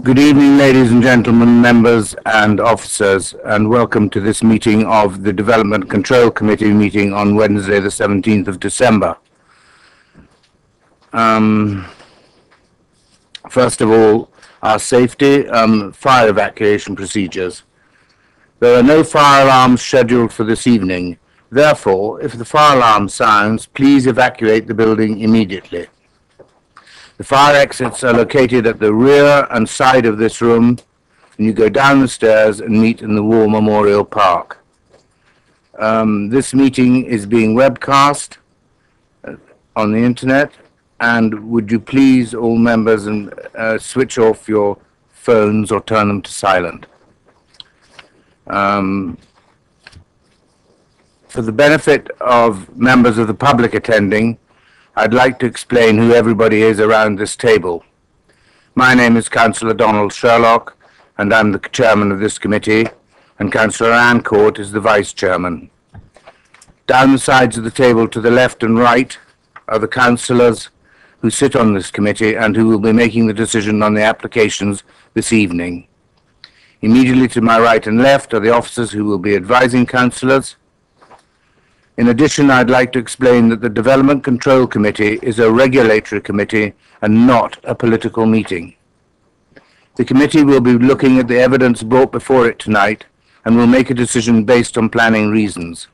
Good evening, ladies and gentlemen, members and officers, and welcome to this meeting of the Development Control Committee meeting on Wednesday, the 17th of December. First of all, our safety, fire evacuation procedures. There are no fire alarms scheduled for this evening. Therefore, if the fire alarm sounds, please evacuate the building immediately. The fire exits are located at the rear and side of this room, and you go down the stairs and meet in the War Memorial Park. This meeting is being webcast on the internet, and would you please, all members, switch off your phones or turn them to silent. For the benefit of members of the public attending, I'd like to explain who everybody is around this table. My name is Councillor Donald Sherlock, and I'm the chairman of this committee, and Councillor Ann Court is the vice chairman. Down the sides of the table to the left and right are the councillors who sit on this committee and who will be making the decision on the applications this evening. Immediately to my right and left are the officers who will be advising councillors. In addition, I'd like to explain that the Development Control Committee is a regulatory committee and not a political meeting. The committee will be looking at the evidence brought before it tonight and will make a decision based on planning reasons.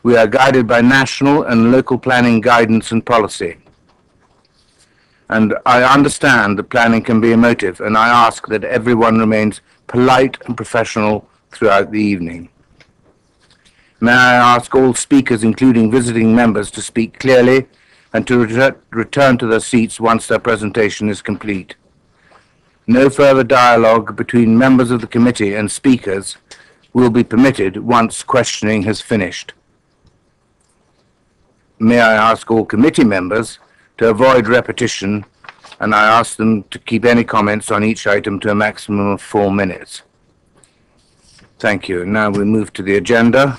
We are guided by national and local planning guidance and policy. And I understand that planning can be emotive, and I ask that everyone remains polite and professional throughout the evening. May I ask all speakers, including visiting members, to speak clearly and to return to their seats once their presentation is complete. No further dialogue between members of the committee and speakers will be permitted once questioning has finished. May I ask all committee members to avoid repetition, and I ask them to keep any comments on each item to a maximum of 4 minutes. Thank you. Now we move to the agenda.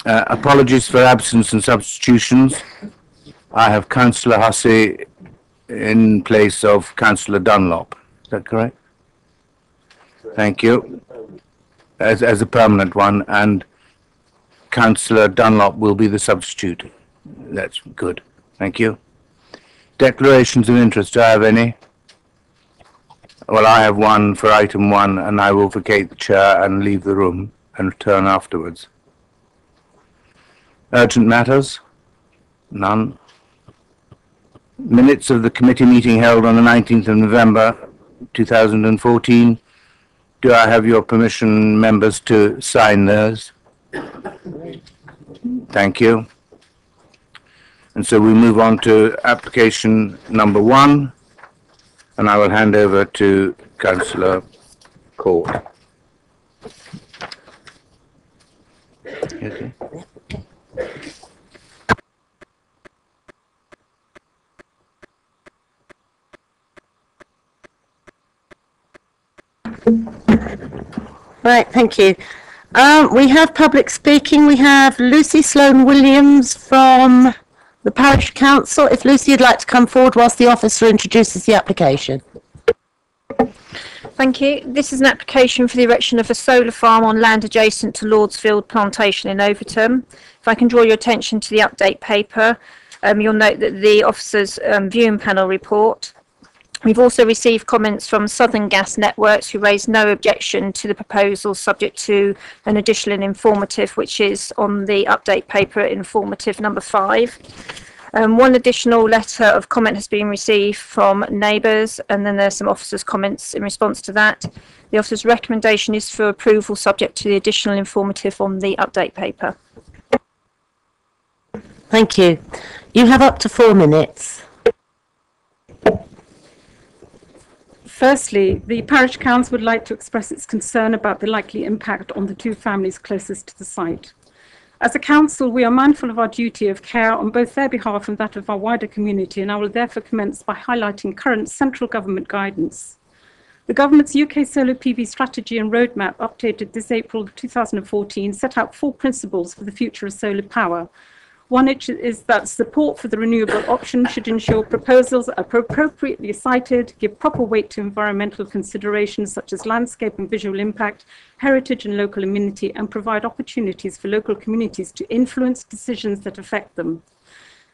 Apologies for absence and substitutions. I have Councillor Hussey in place of Councillor Dunlop. Is that correct? Thank you. As a permanent one, and Councillor Dunlop will be the substitute. That's good. Thank you. Declarations of interest. Do I have any? Well, I have one for item 1, and I will vacate the chair and leave the room and return afterwards. Urgent matters? None. Minutes of the committee meeting held on the 19th of November 2014. Do I have your permission, members, to sign those? Thank you. And so we move on to application number 1, and I will hand over to Councillor Court. Okay. Right, thank you. We have public speaking. We have Lucy Sloan-Williams from the Parish Council. If Lucy would like to come forward whilst the officer introduces the application. Thank you. This is an application for the erection of a solar farm on land adjacent to Lordsfield Plantation in Overton. If I can draw your attention to the update paper, you'll note that the officer's viewing panel report. We've also received comments from Southern Gas Networks, who raised no objection to the proposal, subject to an additional informative, which is on the update paper, informative number 5. One additional letter of comment has been received from neighbours, and then there's some officers' comments in response to that. The officer's recommendation is for approval, subject to the additional informative on the update paper. Thank you. You have up to 4 minutes. Firstly, the Parish Council would like to express its concern about the likely impact on the 2 families closest to the site. As a council, we are mindful of our duty of care on both their behalf and that of our wider community, and I will therefore commence by highlighting current central government guidance. The government's UK solar PV strategy and roadmap, updated this April 2014, set out 4 principles for the future of solar power. One is that support for the renewable option should ensure proposals are appropriately cited, give proper weight to environmental considerations such as landscape and visual impact, heritage and local amenity, and provide opportunities for local communities to influence decisions that affect them.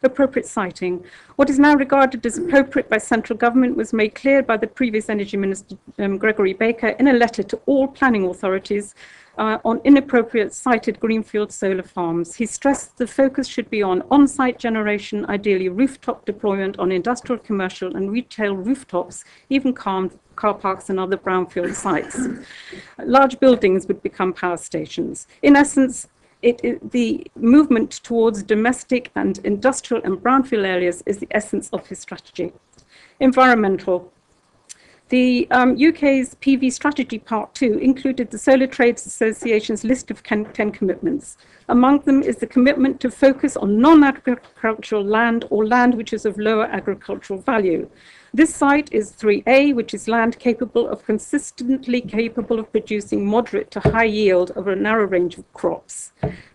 Appropriate citing. What is now regarded as appropriate by central government was made clear by the previous Energy Minister, Gregory Baker, in a letter to all planning authorities on inappropriate sited greenfield solar farms. He stressed the focus should be on on-site generation, ideally rooftop deployment on industrial, commercial and retail rooftops, even car parks and other brownfield sites. Large buildings would become power stations. In essence, the movement towards domestic and industrial and brownfield areas is the essence of his strategy. Environmental. The UK's PV strategy part 2 included the Solar Trades Association's list of 10 commitments. Among them is the commitment to focus on non-agricultural land or land which is of lower agricultural value. This site is 3A, which is land consistently capable of producing moderate to high yield over a narrow range of crops.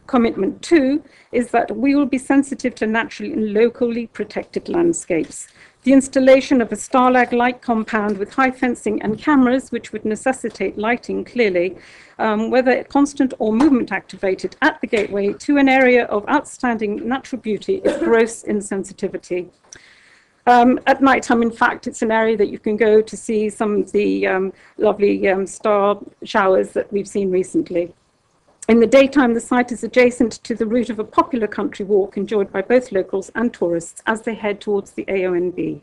Commitment 2 is that we will be sensitive to naturally and locally protected landscapes. The installation of a Starlag light compound with high fencing and cameras, which would necessitate lighting clearly, whether constant or movement activated at the gateway to an area of outstanding natural beauty, is gross insensitivity. At night time, in fact, it's an area that you can go to see some of the lovely star showers that we've seen recently. In the daytime, the site is adjacent to the route of a popular country walk enjoyed by both locals and tourists as they head towards the AONB.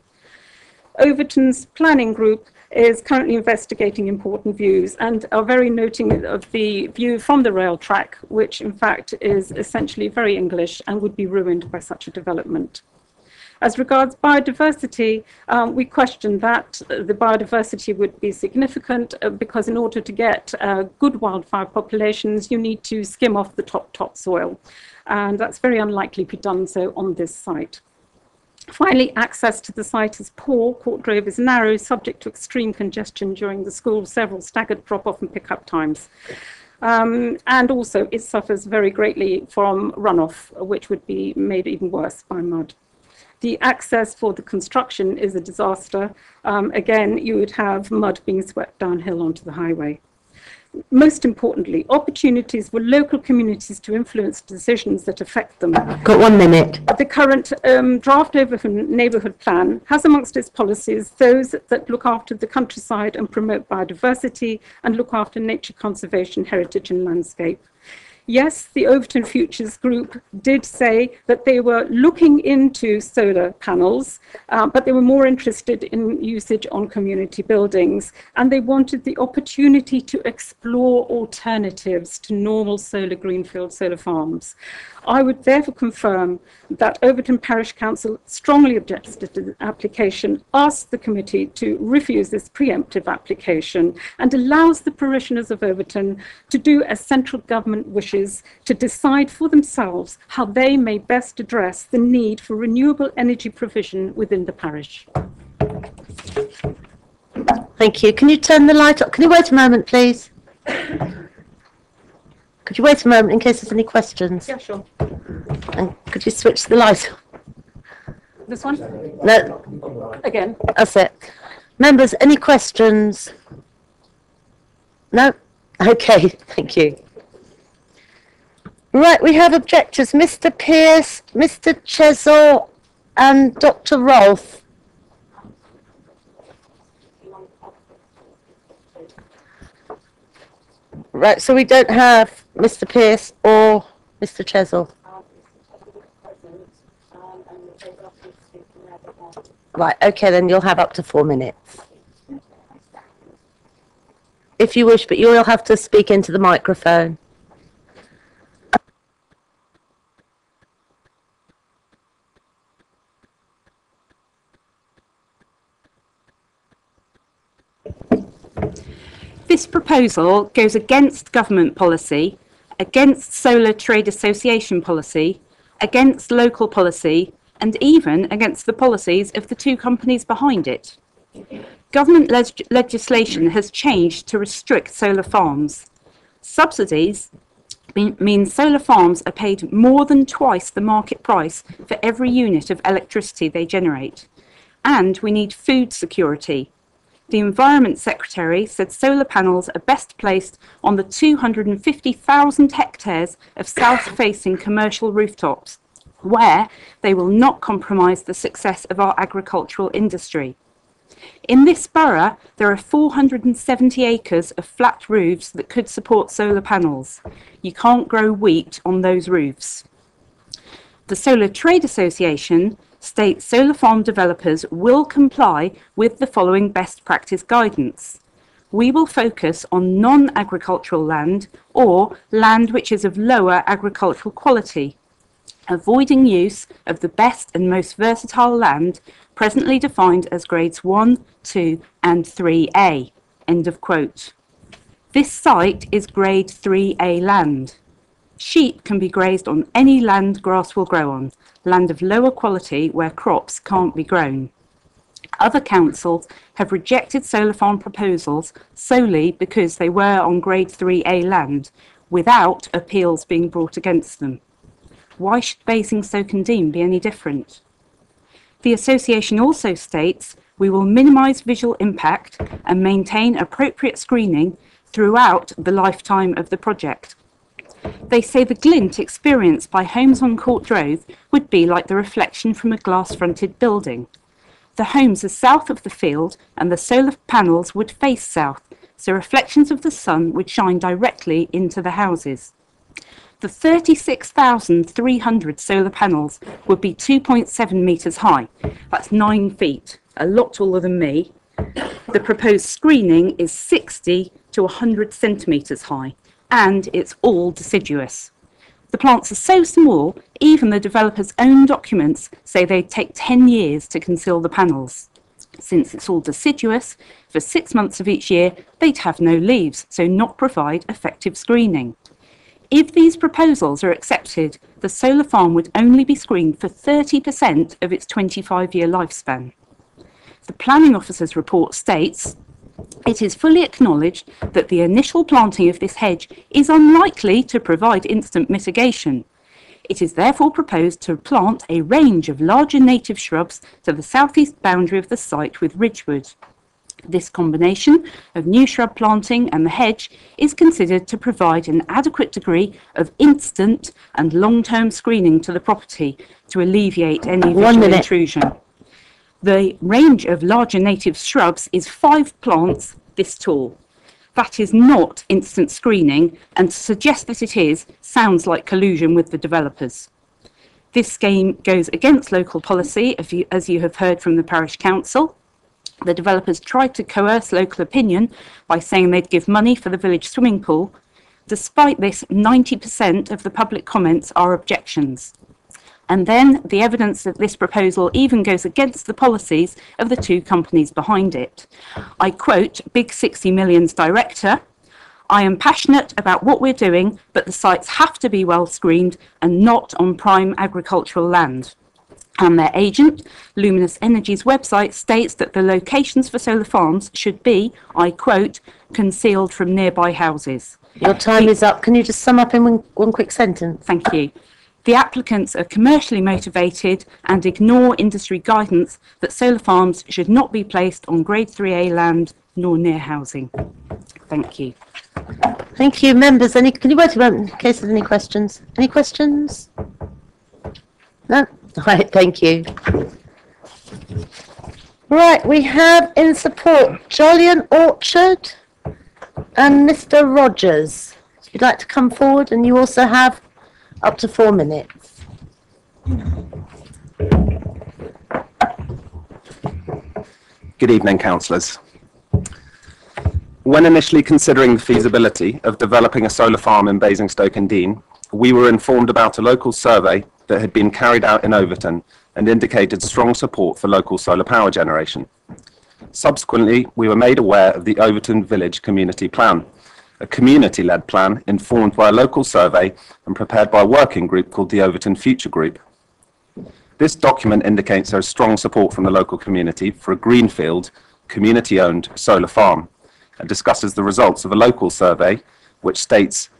Overton's planning group is currently investigating important views and are very noting of the view from the rail track, which in fact is essentially very English and would be ruined by such a development. As regards biodiversity, we question that the biodiversity would be significant because in order to get good wildfire populations, you need to skim off the topsoil. And that's very unlikely to be done so on this site. Finally, access to the site is poor. Court Grove is narrow, subject to extreme congestion during the school, several staggered drop-off and pick-up times. And also it suffers very greatly from runoff, which would be made even worse by mud. The access for the construction is a disaster. Again, you would have mud being swept downhill onto the highway. Most importantly, opportunities for local communities to influence decisions that affect them. Got 1 minute. The current draft neighbourhood plan has amongst its policies those that look after the countryside and promote biodiversity and look after nature conservation, heritage and landscape. Yes, the Overton Futures Group did say that they were looking into solar panels, but they were more interested in usage on community buildings, and they wanted the opportunity to explore alternatives to normal greenfield solar farms. I would therefore confirm that Overton Parish Council strongly objects to the application, asks the committee to refuse this preemptive application, and allows the parishioners of Overton to do as central government wishes, to decide for themselves how they may best address the need for renewable energy provision within the parish. Thank you. Can you turn the light up? Can you wait a moment, please? Could you wait a moment in case there's any questions? Yeah, sure. And could you switch the light? This one? No. Again. That's it. Members, any questions? No? Okay, thank you. Right, we have objectors, Mr. Pearce, Mr. Chesel and Dr. Rolfe. Right, so we don't have Mr. Pearce or Mr. Chesel. Right, okay, then you'll have up to 4 minutes. If you wish, but you will have to speak into the microphone. This proposal goes against government policy, against Solar Trade Association policy, against local policy, and even against the policies of the 2 companies behind it. Government legislation has changed to restrict solar farms. Subsidies means solar farms are paid more than twice the market price for every unit of electricity they generate. And we need food security. The Environment Secretary said solar panels are best placed on the 250,000 hectares of south-facing commercial rooftops, where they will not compromise the success of our agricultural industry. In this borough, there are 470 acres of flat roofs that could support solar panels. You can't grow wheat on those roofs. The Solar Trade Association states solar farm developers will comply with the following best practice guidance. We will focus on non-agricultural land or land which is of lower agricultural quality, avoiding use of the best and most versatile land presently defined as grades 1, 2 and 3A. End of quote. This site is grade 3A land. Sheep can be grazed on any land grass will grow on, land of lower quality where crops can't be grown. Other councils have rejected solar farm proposals solely because they were on grade 3A land, without appeals being brought against them. Why should Basingstoke and Deane be any different? The association also states we will minimise visual impact and maintain appropriate screening throughout the lifetime of the project. They say the glint experienced by homes on Court Drove would be like the reflection from a glass-fronted building. The homes are south of the field and the solar panels would face south, so reflections of the sun would shine directly into the houses. The 36,300 solar panels would be 2.7 metres high. That's 9 feet, a lot taller than me. The proposed screening is 60 to 100 centimetres high, and it's all deciduous. The plants are so small, even the developer's own documents say they'd take 10 years to conceal the panels. Since it's all deciduous, for 6 months of each year, they'd have no leaves, so not provide effective screening. If these proposals are accepted, the solar farm would only be screened for 30% of its 25-year lifespan. The planning officer's report states, it is fully acknowledged that the initial planting of this hedge is unlikely to provide instant mitigation. It is therefore proposed to plant a range of larger native shrubs to the southeast boundary of the site with ridgewood. This combination of new shrub planting and the hedge is considered to provide an adequate degree of instant and long-term screening to the property to alleviate any visual intrusion. The range of larger native shrubs is 5 plants this tall. That is not instant screening, and to suggest that it is sounds like collusion with the developers. This scheme goes against local policy, as you have heard from the parish council. The developers tried to coerce local opinion by saying they'd give money for the village swimming pool. Despite this, 90% of the public comments are objections. And then the evidence that this proposal even goes against the policies of the 2 companies behind it. I quote Big 60 Million's director, "I am passionate about what we're doing, but the sites have to be well screened and not on prime agricultural land." And their agent, Luminous Energy's website, states that the locations for solar farms should be, I quote, "concealed from nearby houses." Your time is up. Can you just sum up in one quick sentence? Thank you. The applicants are commercially motivated and ignore industry guidance that solar farms should not be placed on grade 3A land nor near housing. Thank you. Thank you. Members, can you wait a moment in case there's any questions? Any questions? No? Right, thank you. Right, we have in support Jolyon Orchard and Mr. Rogers. If you'd like to come forward, and you also have up to 4 minutes. Good evening, councillors. When initially considering the feasibility of developing a solar farm in Basingstoke and Deane, we were informed about a local survey that had been carried out in Overton and indicated strong support for local solar power generation. Subsequently, we were made aware of the Overton Village Community Plan, a community-led plan informed by a local survey and prepared by a working group called the Overton Future Group. This document indicates there is strong support from the local community for a greenfield, community-owned solar farm, and discusses the results of a local survey which states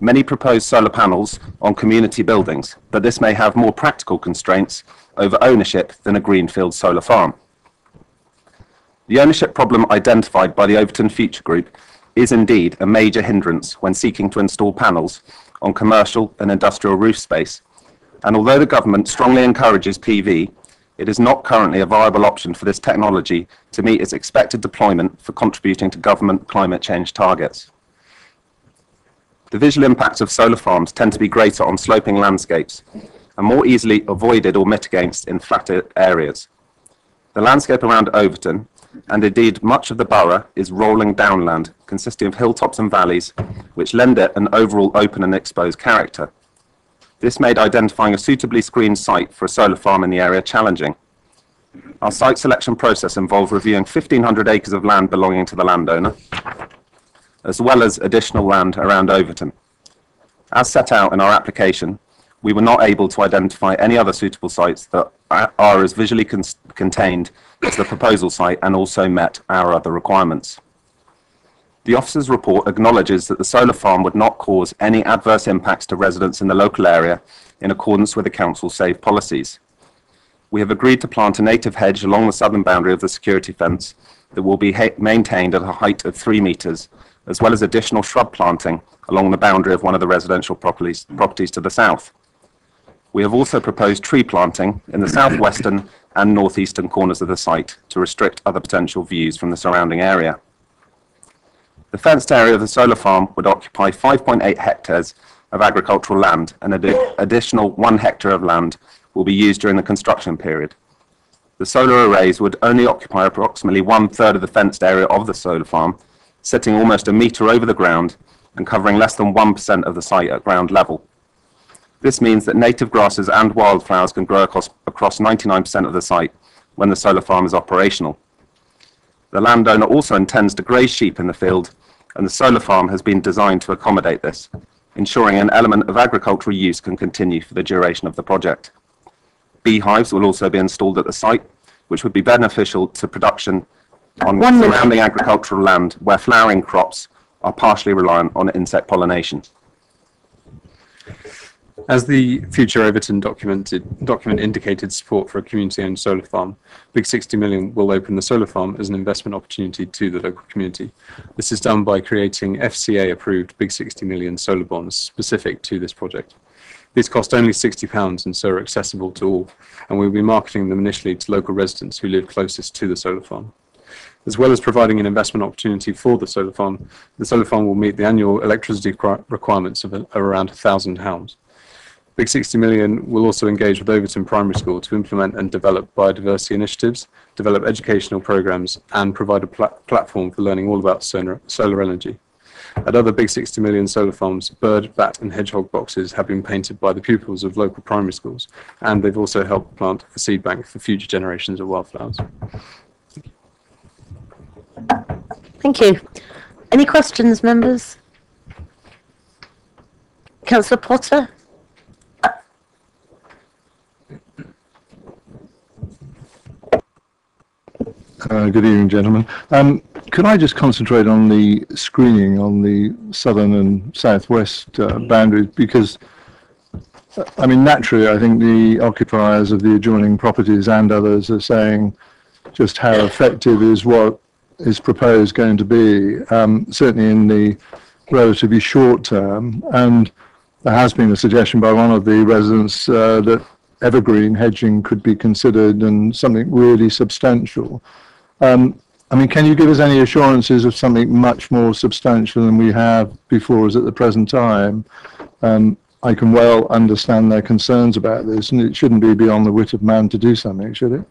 many propose solar panels on community buildings, but this may have more practical constraints over ownership than a greenfield solar farm. The ownership problem identified by the Overton Future Group is indeed a major hindrance when seeking to install panels on commercial and industrial roof space. And although the government strongly encourages PV, it is not currently a viable option for this technology to meet its expected deployment for contributing to government climate change targets. The visual impacts of solar farms tend to be greater on sloping landscapes and more easily avoided or mitigated in flatter areas. The landscape around Overton, and indeed much of the borough, is rolling downland, consisting of hilltops and valleys, which lend it an overall open and exposed character. This made identifying a suitably screened site for a solar farm in the area challenging. Our site selection process involved reviewing 1,500 acres of land belonging to the landowner, as well as additional land around Overton. As set out in our application, we were not able to identify any other suitable sites that are as visually contained as the proposal site and also met our other requirements. The officer's report acknowledges that the solar farm would not cause any adverse impacts to residents in the local area in accordance with the council's safe policies. We have agreed to plant a native hedge along the southern boundary of the security fence that will be maintained at a height of 3 metres, as well as additional shrub planting along the boundary of one of the residential properties to the south. We have also proposed tree planting in the southwestern and northeastern corners of the site to restrict other potential views from the surrounding area. The fenced area of the solar farm would occupy 5.8 hectares of agricultural land, and an additional 1 hectare of land will be used during the construction period. The solar arrays would only occupy approximately 1/3 of the fenced area of the solar farm, sitting almost a metre over the ground and covering less than 1% of the site at ground level. This means that native grasses and wildflowers can grow across 99% of the site when the solar farm is operational. The landowner also intends to graze sheep in the field, and the solar farm has been designed to accommodate this, ensuring an element of agricultural use can continue for the duration of the project. Beehives will also be installed at the site, which would be beneficial to production on surrounding agricultural land where flowering crops are partially reliant on insect pollination. As the Future Overton document indicated support for a community-owned solar farm, Big 60 million will open the solar farm as an investment opportunity to the local community. This is done by creating FCA-approved Big 60 million solar bonds specific to this project. These cost only £60 and so are accessible to all, and we'll be marketing them initially to local residents who live closest to the solar farm. As well as providing an investment opportunity for the solar farm will meet the annual electricity requirements of around £1,000. Big 60 million will also engage with Overton Primary School to implement and develop biodiversity initiatives, develop educational programs, and provide a platform for learning all about solar energy. At other Big 60 million solar farms, bird, bat, and hedgehog boxes have been painted by the pupils of local primary schools, and they've also helped plant a seed bank for future generations of wildflowers. Thank you. Any questions, members? Councillor Potter? Good evening, gentlemen. Could I just concentrate on the screening on the southern and southwest boundaries? Because, I mean, naturally, I think the occupiers of the adjoining properties and others are saying just how effective is what is proposed going to be, certainly in the relatively short term. And there has been a suggestion by one of the residents that evergreen hedging could be considered and something really substantial. I mean, can you give us any assurances of something much more substantial than we have before us at the present time? I can well understand their concerns about this, and it shouldn't be beyond the wit of man to do something, should it?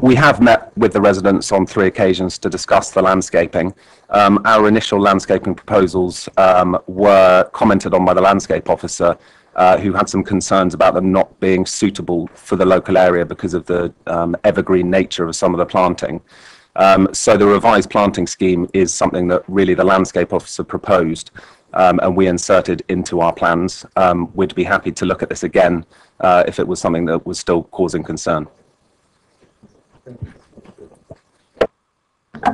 We have met with the residents on 3 occasions to discuss the landscaping. Our initial landscaping proposals were commented on by the landscape officer, who had some concerns about them not being suitable for the local area because of the evergreen nature of some of the planting. So the revised planting scheme is something that really the landscape officer proposed, and we inserted into our plans. We'd be happy to look at this again if it was something that was still causing concern.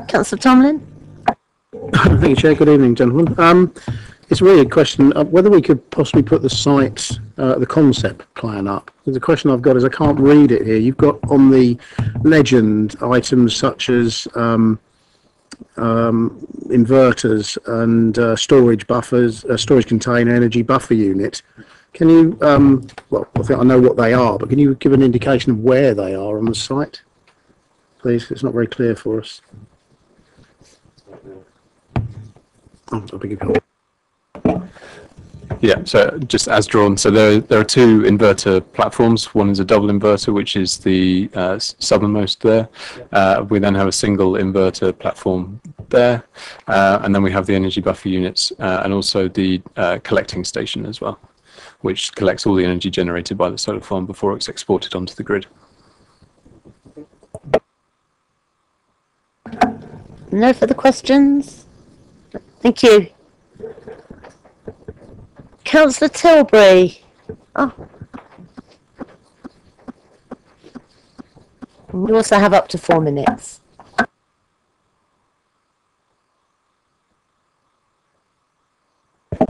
Councillor Tomlin? Thank you, Chair. Good evening, gentlemen. It's really a question of whether we could possibly put the site, the concept plan up. The question I've got is I can't read it here. You've got on the legend items such as inverters and storage buffers, storage container, energy buffer unit. Can you, well, I think I know what they are, but can you give an indication of where they are on the site? Please, it's not very clear for us. Oh, I beg your pardon. Yeah, so just as drawn, so there are two inverter platforms. One is a double inverter, which is the southernmost there. We then have a single inverter platform there, and then we have the energy buffer units and also the collecting station as well, which collects all the energy generated by the solar farm before it's exported onto the grid. No further questions? Thank you. Councillor Tilbury. Oh. You also have up to 4 minutes.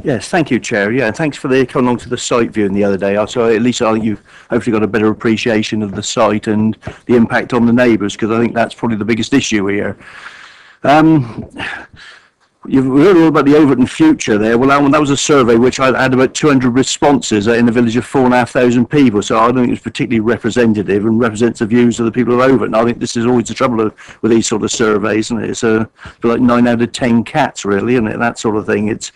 Yes, thank you, Chair. Yeah, and thanks for coming along to the site viewing the other day. So at least you've hopefully got a better appreciation of the site and the impact on the neighbours, because I think that's probably the biggest issue here. You've heard all about the Overton future there. Well, that was a survey which had about 200 responses in a village of 4,500 people. So I don't think it was particularly representative and represents the views of the people of Overton. I think this is always the trouble with these sort of surveys, and it's like 9 out of 10 cats, really, isn't it? That sort of thing. It's,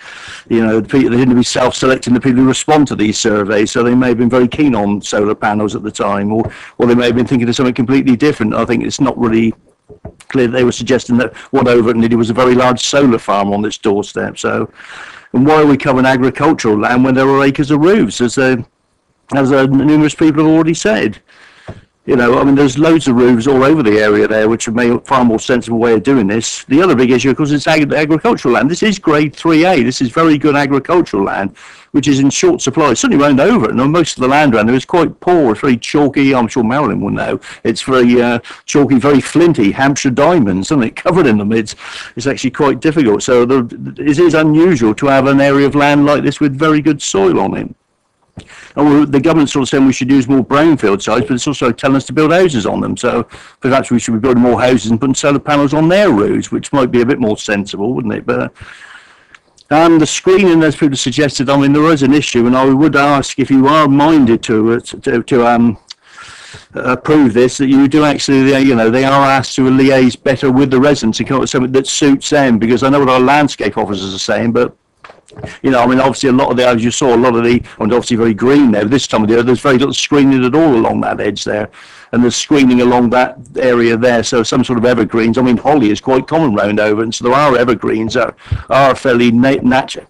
you know, the people, they tend to be self-selecting the people who respond to these surveys. So they may have been very keen on solar panels at the time, or they may have been thinking of something completely different. I think it's not really clear. They were suggesting that what Overton needed was a very large solar farm on its doorstep. So, and why are we covering agricultural land when there are acres of roofs, as numerous people have already said? You know, I mean, there's loads of roofs all over the area there, which would make a far more sensible way of doing this. The other big issue, of course, is agricultural land. This is grade 3A. This is very good agricultural land, which is in short supply. Certainly around Overton, and most of the land around there is quite poor. It's very chalky. I'm sure Marilyn will know. It's very chalky, very flinty, Hampshire diamonds, isn't it? Covered in them. It's actually quite difficult. So it is unusual to have an area of land like this with very good soil on it. And the government's sort of saying we should use more brownfield sites, but it's also telling us to build houses on them. So perhaps we should be building more houses and putting solar panels on their roofs, which might be a bit more sensible, wouldn't it? But the screening, as people suggested, I mean, there is an issue, and I would ask if you are minded to approve this, that you do actually, you know, they are asked to liaise better with the residents and come up with something that suits them, because I know what our landscape officers are saying, but you know, I mean, obviously a lot of the, as you saw, a lot of the, and obviously very green there, this time of the year, there's very little screening at all along that edge there. And there's screening along that area there, so some sort of evergreens. I mean, holly is quite common round over, and so there are evergreens that are fairly natural,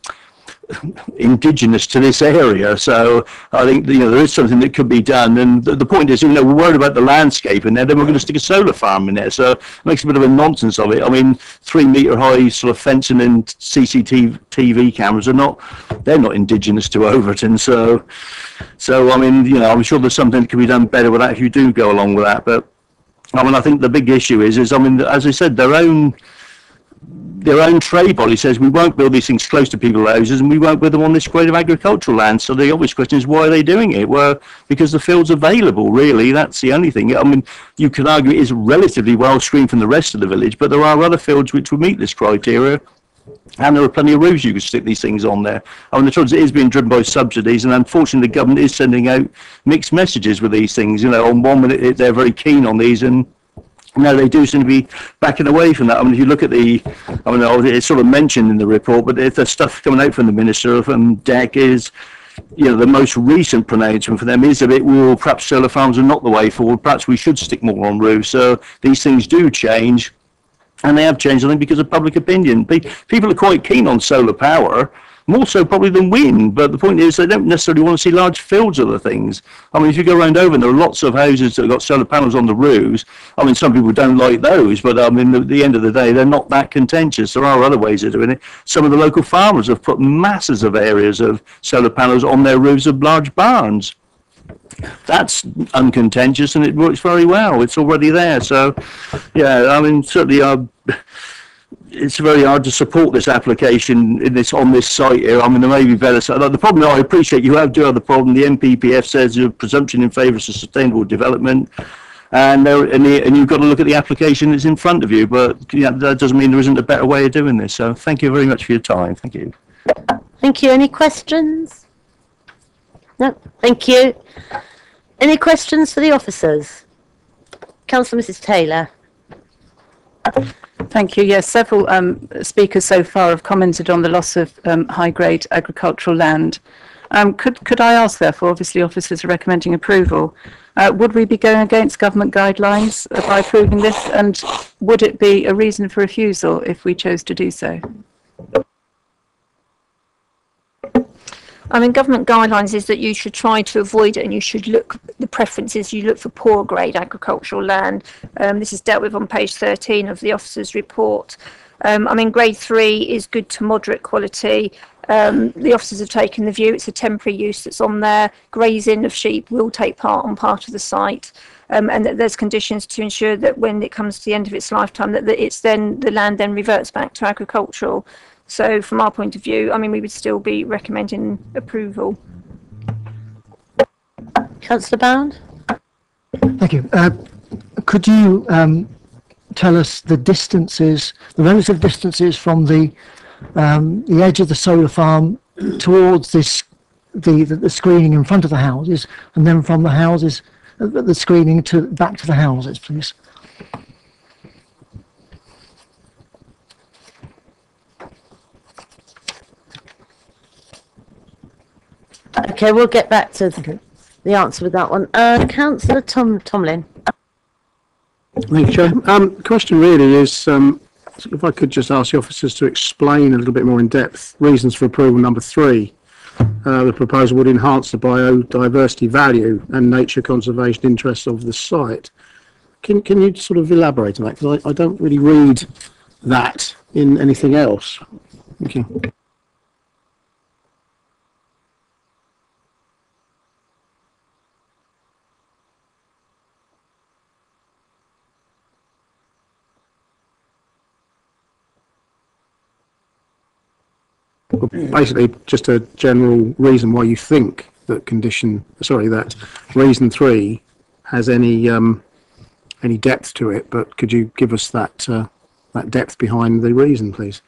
indigenous to this area. So I think, you know, there is something that could be done, and the point is, you know, we're worried about the landscape in there, then we're going to stick a solar farm in there, so it makes a bit of a nonsense of it. I mean, 3 metre high sort of fencing and CCTV cameras they're not indigenous to Overton, so I mean, you know, I'm sure there's something that can be done better with that if you do go along with that. But I mean, I think the big issue is I mean, as I said, their own trade body says we won't build these things close to people's houses, and we won't build them on this grade of agricultural land. So the obvious question is, why are they doing it? Well, because the field's available, really. That's the only thing. I mean, you could argue it is relatively well screened from the rest of the village, but there are other fields which would meet this criteria, and there are plenty of roofs you could stick these things on there. I mean, the trouble is, it is being driven by subsidies, and unfortunately the government is sending out mixed messages with these things. You know, on one minute they're very keen on these, and no, they do seem to be backing away from that. I mean, if you look at I mean, it's sort of mentioned in the report, but if the stuff coming out from the Minister from DEC is, you know, the most recent pronouncement for them is a bit, well, perhaps solar farms are not the way forward. Perhaps we should stick more on roofs. So these things do change, and they have changed, I think, because of public opinion. People are quite keen on solar power, more so probably than wind, but the point is they don't necessarily want to see large fields of the things. I mean, if you go around over, and there are lots of houses that have got solar panels on the roofs. I mean, some people don't like those, but I mean, at the end of the day, they're not that contentious. There are other ways of doing it. Some of the local farmers have put masses of areas of solar panels on their roofs of large barns. That's uncontentious, and it works very well. It's already there. So, yeah, I mean, certainly it's very hard to support this application on this site here. I mean, there may be better. So the problem, I appreciate you do have the problem. The NPPF says there's a presumption in favour of sustainable development, and you've got to look at the application that's in front of you. But that doesn't mean there isn't a better way of doing this. So thank you very much for your time. Thank you. Thank you. Any questions? No. Thank you. Any questions for the officers? Councillor Mrs. Taylor. Thank you. Yes, several speakers so far have commented on the loss of high-grade agricultural land. Could I ask, therefore, obviously officers are recommending approval, would we be going against government guidelines by approving this, and would it be a reason for refusal if we chose to do so? I mean, government guidelines is that you should try to avoid it, and you should look, the preferences, you look for poor grade agricultural land. This is dealt with on page 13 of the officer's report. I mean, grade 3 is good to moderate quality. The officers have taken the view it's a temporary use that's on there. Grazing of sheep will take part on part of the site, and that there's conditions to ensure that when it comes to the end of its lifetime, that it's then the land then reverts back to agricultural. So from our point of view, I mean, we would still be recommending approval. Councillor Bound? Thank you. Could you tell us the distances, the relative distances from the edge of the solar farm towards this, the screening in front of the houses, and then from the houses, the screening back to the houses, please? Okay, we'll get back to the answer with that one. Councillor Tomlin. Thank you, Chair. The question really is, if I could just ask the officers to explain a little bit more in depth reasons for approval number 3. The proposal would enhance the biodiversity value and nature conservation interests of the site. Can you sort of elaborate on that? Because I don't really read that in anything else. Thank you. Basically, just a general reason why you think that that reason 3 has any depth to it. But could you give us that depth behind the reason, please?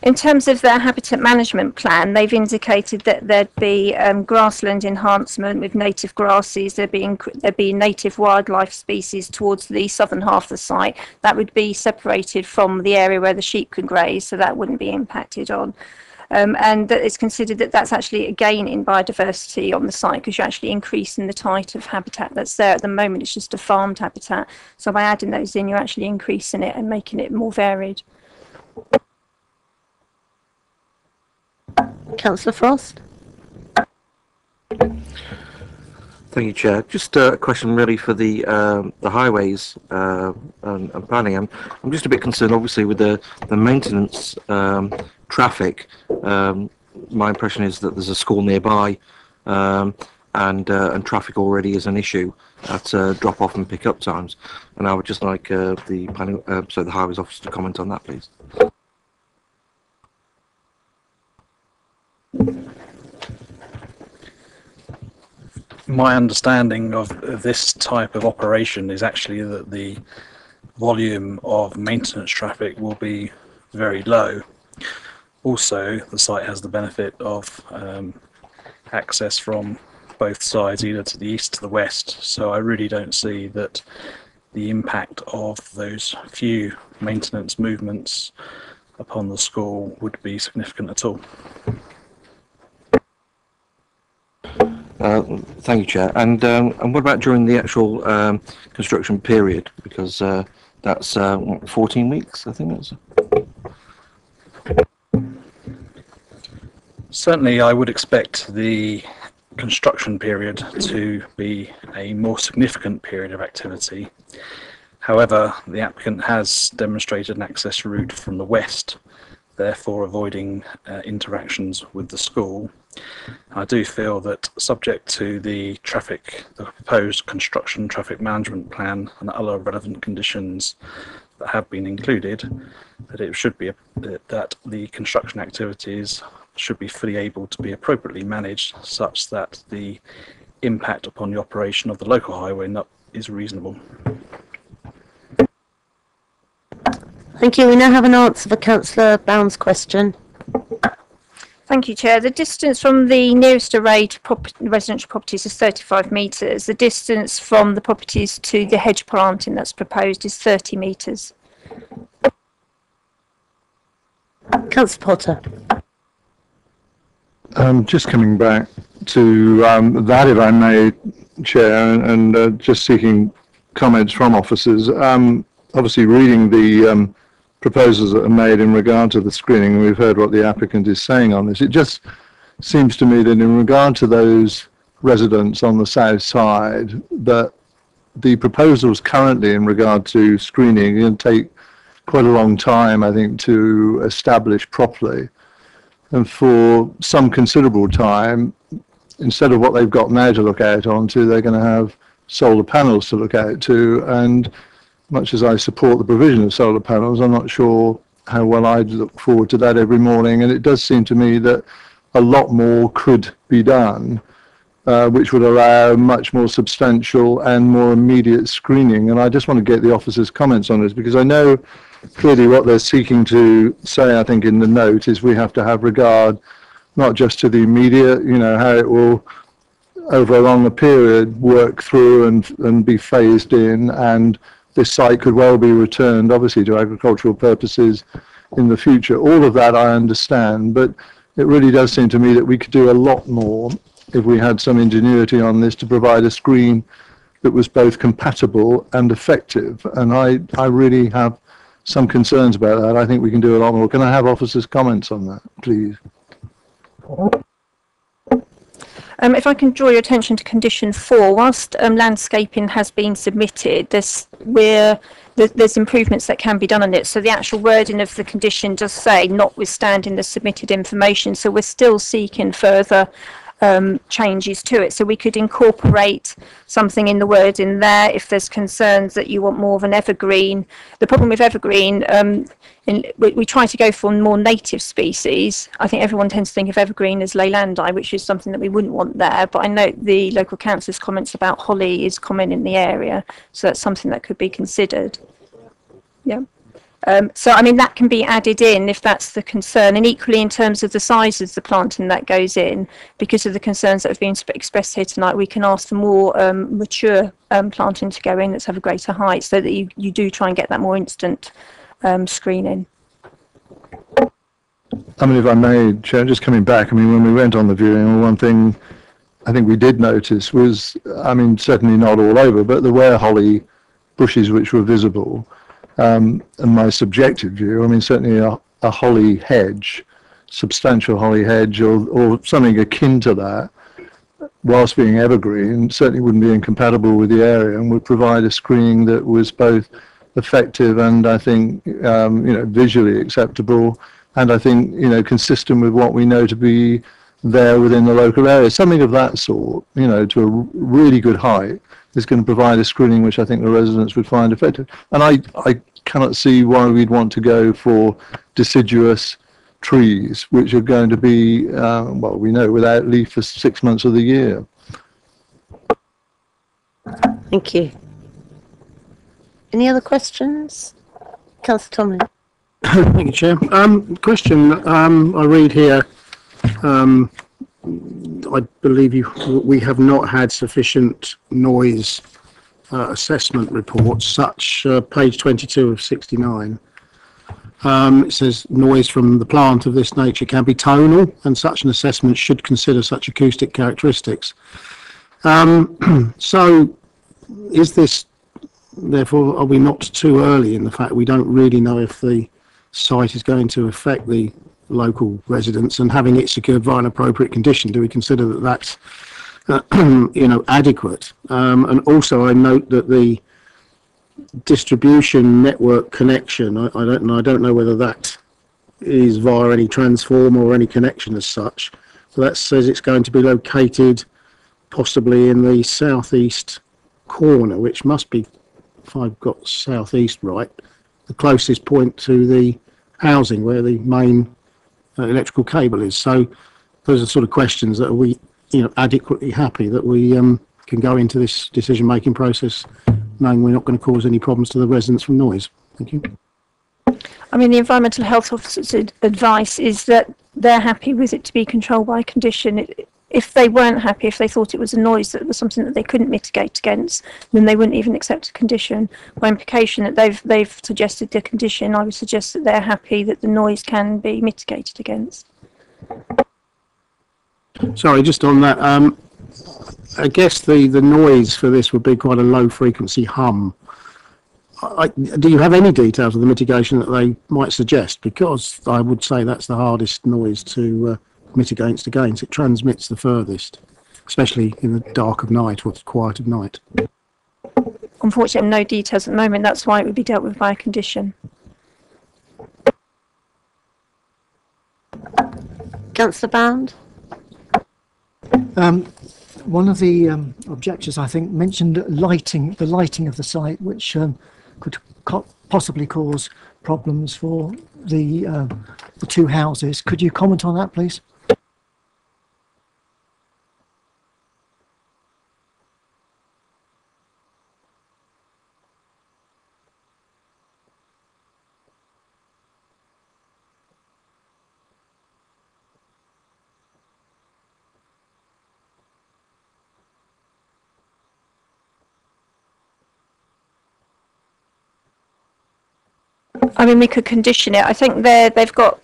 In terms of their habitat management plan, they've indicated that there'd be grassland enhancement with native grasses. There'd be native wildlife species towards the southern half of the site. That would be separated from the area where the sheep can graze, so that wouldn't be impacted on. And that it's considered that that's actually a gain in biodiversity on the site, because you're actually increasing the type of habitat that's there. At the moment, it's just a farmed habitat. So by adding those in, you're actually increasing it and making it more varied. Councillor Frost. Thank you, Chair. Just a question really for the highways and planning. I'm just a bit concerned, obviously, with the maintenance traffic. My impression is that there's a school nearby, and traffic already is an issue at drop-off and pick-up times. And I would just like the planning, the highways officer to comment on that, please. My understanding of this type of operation is actually that the volume of maintenance traffic will be very low. Also, the site has the benefit of access from both sides, either to the east to the west, so I really don't see that the impact of those few maintenance movements upon the school would be significant at all. Thank you, Chair. And what about during the actual construction period? Because that's 14 weeks, I think that's. Certainly, I would expect the construction period to be a more significant period of activity. However, the applicant has demonstrated an access route from the west, therefore avoiding interactions with the school. I do feel that, subject to the proposed construction traffic management plan and other relevant conditions, that have been included, that it should be that the construction activities should be fully able to be appropriately managed, such that the impact upon the operation of the local highway is reasonable. Thank you. We now have an answer for Councillor Bound's question. Thank you, Chair. The distance from the nearest array to residential properties is 35 metres. The distance from the properties to the hedge planting that's proposed is 30 metres. Councillor Potter. Just coming back to that, if I may, Chair, and just seeking comments from officers. Obviously, reading the proposals that are made in regard to the screening, and we've heard what the applicant is saying on this. It just seems to me that in regard to those residents on the south side, that the proposals currently in regard to screening are going to take quite a long time, I think, to establish properly. And for some considerable time, instead of what they've got now to look out onto, they're going to have solar panels to look out to. And much as I support the provision of solar panels, I'm not sure how well I'd look forward to that every morning. And it does seem to me that a lot more could be done, which would allow much more substantial and more immediate screening. And I just want to get the officers' comments on this, because I know clearly what they're seeking to say, I think, in the note is we have to have regard not just to the immediate, how it will over a longer period work through and be phased in, and this site could well be returned, obviously, to agricultural purposes in the future. All of that I understand, but it really does seem to me that we could do a lot more if we had some ingenuity on this to provide a screen that was both compatible and effective. And I really have some concerns about that. I think we can do a lot more. Can I have officers' comments on that, please? If I can draw your attention to condition 4, whilst landscaping has been submitted, there's improvements that can be done on it. So the actual wording of the condition does say, notwithstanding the submitted information. So we're still seeking further changes to it. So we could incorporate something in the wording there if there's concerns that you want more of an evergreen. The problem with evergreen, we try to go for more native species. I think everyone tends to think of evergreen as Leylandi, which is something that we wouldn't want there. But I note the local council's comments about holly is common in the area, so that's something that could be considered. Yeah. So, I mean, that can be added in if that's the concern. And equally, in terms of the size of the planting that goes in, because of the concerns that have been expressed here tonight, we can ask for more mature planting to go in that's have a greater height, so that you do try and get that more instant screening. I mean, if I may, Chair, just coming back, I mean, when we went on the viewing, one thing I think we did notice was, I mean, certainly not all over, but there were holly bushes which were visible. And my subjective view, I mean, certainly a holly hedge, substantial holly hedge, or something akin to that, whilst being evergreen, certainly wouldn't be incompatible with the area and would provide a screening that was both effective and, I think, visually acceptable, and I think, consistent with what we know to be there within the local area. Something of that sort, to a really good height, is going to provide a screening which I think the residents would find effective. And I cannot see why we'd want to go for deciduous trees, which are going to be, well, we know, without leaf for 6 months of the year. Thank you. Any other questions? Councillor Tomlin. Thank you, Chair. Question, I read here, I believe we have not had sufficient noise assessment reports, such page 22 of 69. It says noise from the plant of this nature can be tonal, and such an assessment should consider such acoustic characteristics. So is this, therefore, are we not too early in the fact we don't really know if the site is going to affect the local residents, and having it secured via an appropriate condition, do we consider that that's adequate? And also I note that the distribution network connection, I don't know whether that is via any transformer or any connection as such. So that says it's going to be located possibly in the southeast corner, which must be, if I've got southeast right, the closest point to the housing where the main electrical cable is. So those are sort of questions that we, adequately happy that we can go into this decision-making process knowing we're not going to cause any problems to the residents from noise. Thank you. I mean, the environmental health officer's advice is that they're happy with it to be controlled by condition. If they weren't happy, if they thought it was a noise that was something that they couldn't mitigate against, then they wouldn't even accept a condition. By implication that they've suggested the condition, I would suggest that they're happy that the noise can be mitigated against. Sorry, just on that, I guess the noise for this would be quite a low frequency hum. Do you have any details of the mitigation that they might suggest? Because I would say that's the hardest noise to mitigate against. It transmits the furthest, especially in the dark of night or quiet of night. Unfortunately, no details at the moment. That's why it would be dealt with by a condition. Councillor Bound? One of the objectors, I think, mentioned the lighting of the site, which could possibly cause problems for the two houses. Could you comment on that, please? I mean, we could condition it. I think they've got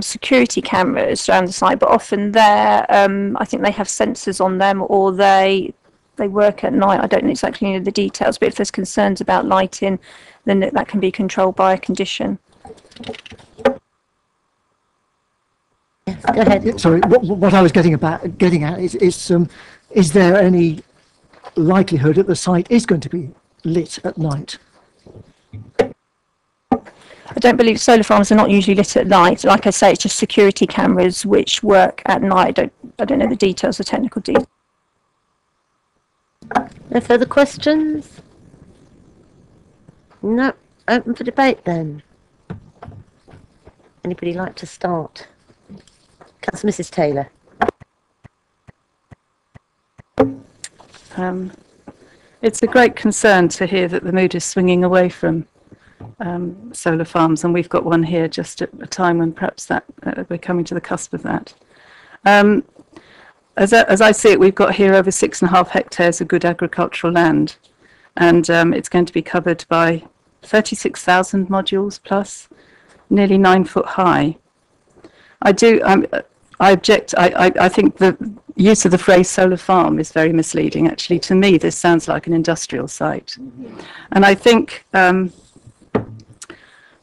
security cameras around the site, but often I think they have sensors on them, or they work at night. I don't exactly know the details, but if there's concerns about lighting, then that can be controlled by a condition. Yes, go ahead. Sorry, what I was getting at is there any likelihood that the site is going to be lit at night? I don't believe solar farms are not usually lit at night. Like I say, it's just security cameras which work at night. I don't know the details, the technical details. No further questions? No. Open for debate then. Anybody like to start? Councillor Mrs. Taylor. It's a great concern to hear that the mood is swinging away from solar farms, and we've got one here just at a time when perhaps that we're coming to the cusp of that. As I see it, we've got here over 6.5 hectares of good agricultural land, and it's going to be covered by 36,000 modules plus, nearly 9 foot high. I object. I think the use of the phrase solar farm is very misleading. Actually, to me, this sounds like an industrial site, and I think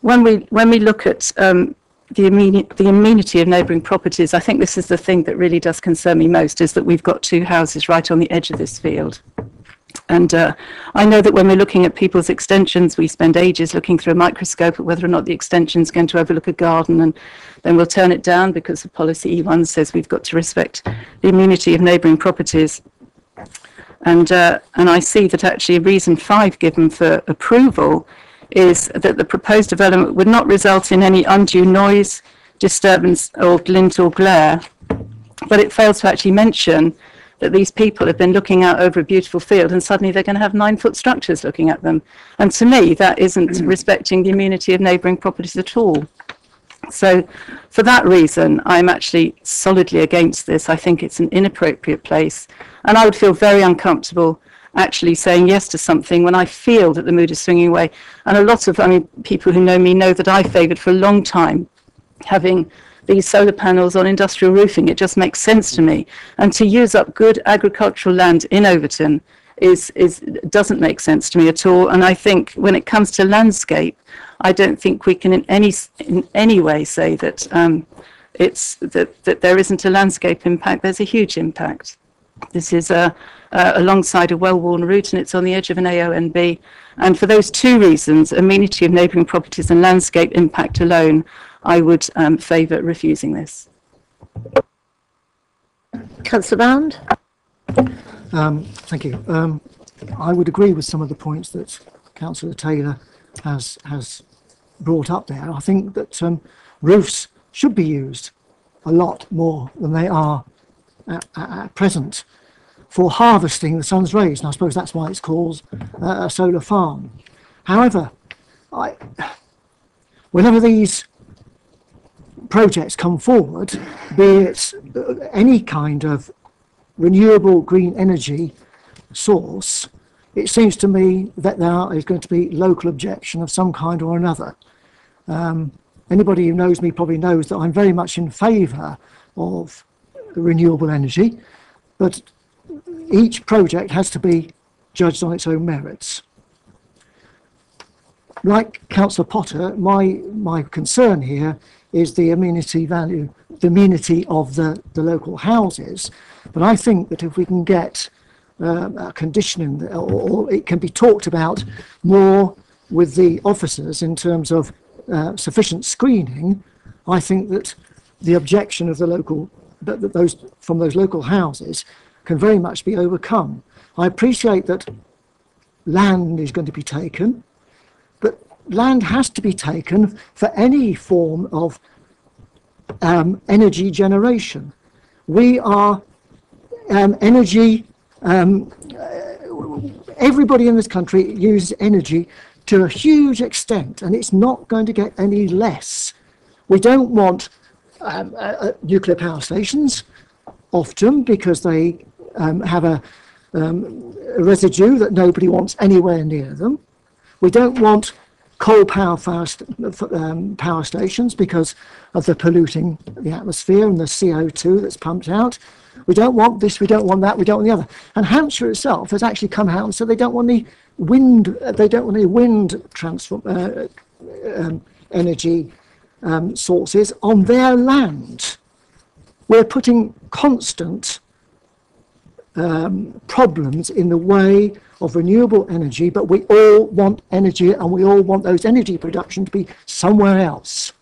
when we look at the amenity of neighbouring properties, I think this is the thing that really does concern me most, is that we've got two houses right on the edge of this field. And I know that when we're looking at people's extensions, we spend ages looking through a microscope at whether or not the extension is going to overlook a garden, and then we'll turn it down because the policy E1 says we've got to respect the amenity of neighbouring properties. And I see that actually reason 5 given for approval is that the proposed development would not result in any undue noise, disturbance or glint or glare, but it fails to actually mention that these people have been looking out over a beautiful field and suddenly they're going to have 9-foot structures looking at them. And to me, that isn't respecting the immunity of neighbouring properties at all. So for that reason, I'm actually solidly against this. I think it's an inappropriate place, and I would feel very uncomfortable actually saying yes to something when I feel that the mood is swinging away. And a lot of, people who know me know that I favoured for a long time having these solar panels on industrial roofing. It just makes sense to me. And to use up good agricultural land in Overton doesn't make sense to me at all. And I think when it comes to landscape, I don't think we can in any way say that that there isn't a landscape impact. There's a huge impact. This is alongside a well-worn route, and it's on the edge of an AONB. And for those two reasons, amenity of neighbouring properties and landscape impact alone, I would favour refusing this. Councillor Bound? Thank you. I would agree with some of the points that Councillor Taylor has brought up there. I think that roofs should be used a lot more than they are at present for harvesting the sun's rays, and I suppose that's why it's called a solar farm. However, whenever these projects come forward, be it any kind of renewable green energy source, it seems to me that there is going to be local objection of some kind or another. Anybody who knows me probably knows that I'm very much in favour of renewable energy, but each project has to be judged on its own merits. Like Councillor Potter, my concern here is the amenity value, the amenity of the local houses. But I think that if we can get a condition in there, or it can be talked about more with the officers in terms of sufficient screening, I think that the objection of the local, from those local houses, can very much be overcome. I appreciate that land is going to be taken, but land has to be taken for any form of energy generation. We are energy, everybody in this country uses energy to a huge extent, and it's not going to get any less. We don't want nuclear power stations, often because they have a residue that nobody wants anywhere near them. We don't want coal power stations because of the polluting the atmosphere and the CO2 that's pumped out. We don't want this, we don't want that, we don't want the other. And Hampshire itself has actually come out and said they don't want any wind, energy sources on their land. We're putting constant problems in the way of renewable energy, but we all want energy, and we all want those energy production to be somewhere else.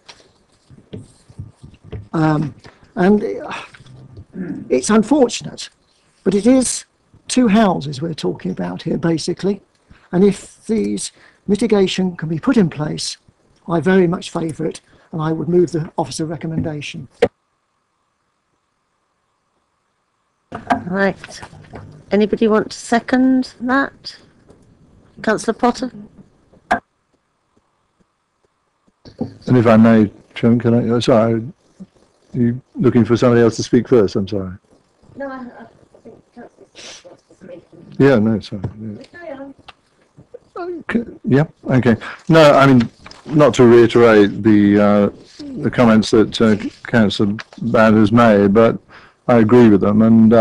And it's unfortunate, but it is two houses we're talking about here, basically. And if these mitigation can be put in place, I very much favour it, and I would move the officer recommendation. Right. Anybody want to second that? Councillor Potter? And if I may, Chairman, can I, sorry, are you looking for somebody else to speak first? I'm sorry. No, I think Councillor wants to speak. Yeah, no, sorry. Yeah. Okay, yeah, okay. No, I mean, not to reiterate the comments that Councillor Band has made, but I agree with them, and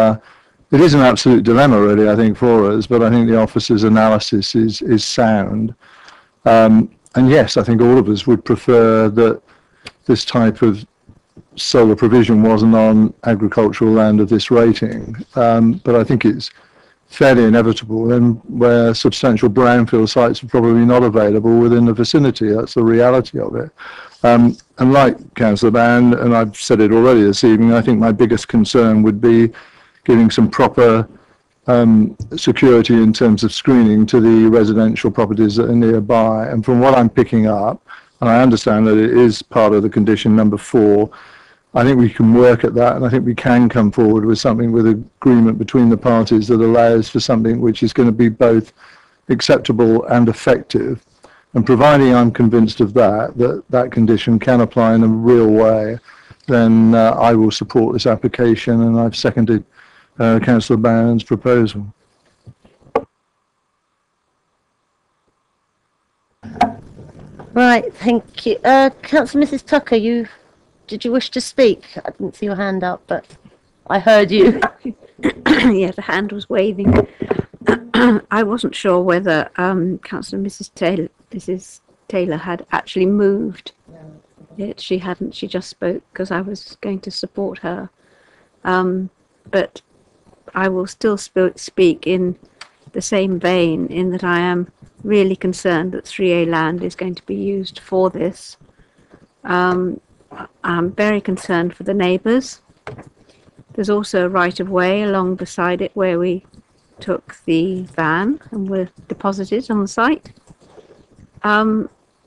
it is an absolute dilemma, really, I think, for us, but I think the officer's analysis is sound. And yes, I think all of us would prefer that this type of solar provision wasn't on agricultural land of this rating, but I think it's fairly inevitable, and where substantial brownfield sites are probably not available within the vicinity. That's the reality of it. And like Councillor Band, and I've said it already this evening, I think my biggest concern would be giving some proper security in terms of screening to the residential properties that are nearby. And from what I'm picking up, and I understand that it is part of the condition number 4, I think we can work at that, and I think we can come forward with something with agreement between the parties that allows for something which is going to be both acceptable and effective. And providing I'm convinced of that condition can apply in a real way, then I will support this application, and I've seconded Councillor Barron's proposal. Right, thank you. Councillor Mrs Tucker, did you wish to speak? I didn't see your hand up, but I heard you. Yeah, the hand was waving. I wasn't sure whether Councillor Mrs Taylor had actually moved. Yet she hadn't. She just spoke because I was going to support her. But I will still speak in the same vein, in that I am really concerned that 3A land is going to be used for this. I'm very concerned for the neighbours. There's also a right-of-way along beside it where we took the van and were deposited on the site.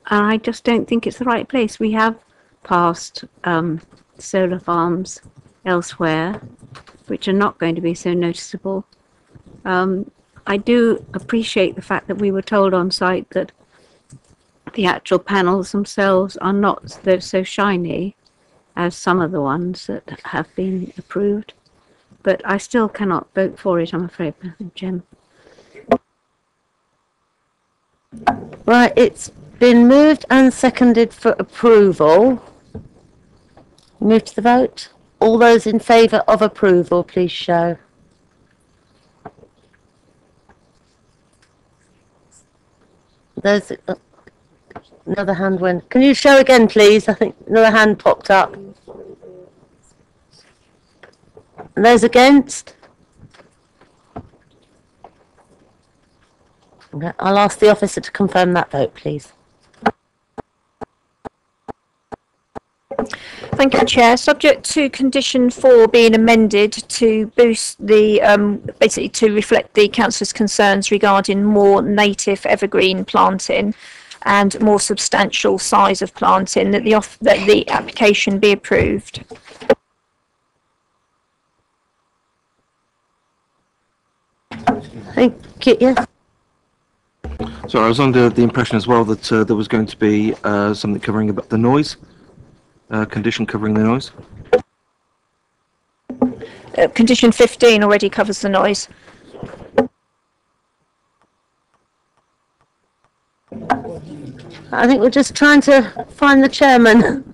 and I just don't think it's the right place. We have passed solar farms elsewhere, which are not going to be so noticeable. I do appreciate the fact that we were told on site that the actual panels themselves are not so shiny as some of the ones that have been approved, but I still cannot vote for it, I'm afraid, Madam Chairman. Right, it's been moved and seconded for approval. Move to the vote. All those in favour of approval, please show. There's another hand went. Can you show again, please? I think another hand popped up. And those against? Okay, I'll ask the officer to confirm that vote, please. Thank you, Chair. Subject to condition 4 being amended to boost the, basically to reflect the councillor's concerns regarding more native evergreen planting and more substantial size of planting, that the application be approved. Thank you. Yes. So I was under the impression as well that there was going to be something covering about the noise, condition covering the noise. Condition 15 already covers the noise. I think we're just trying to find the chairman.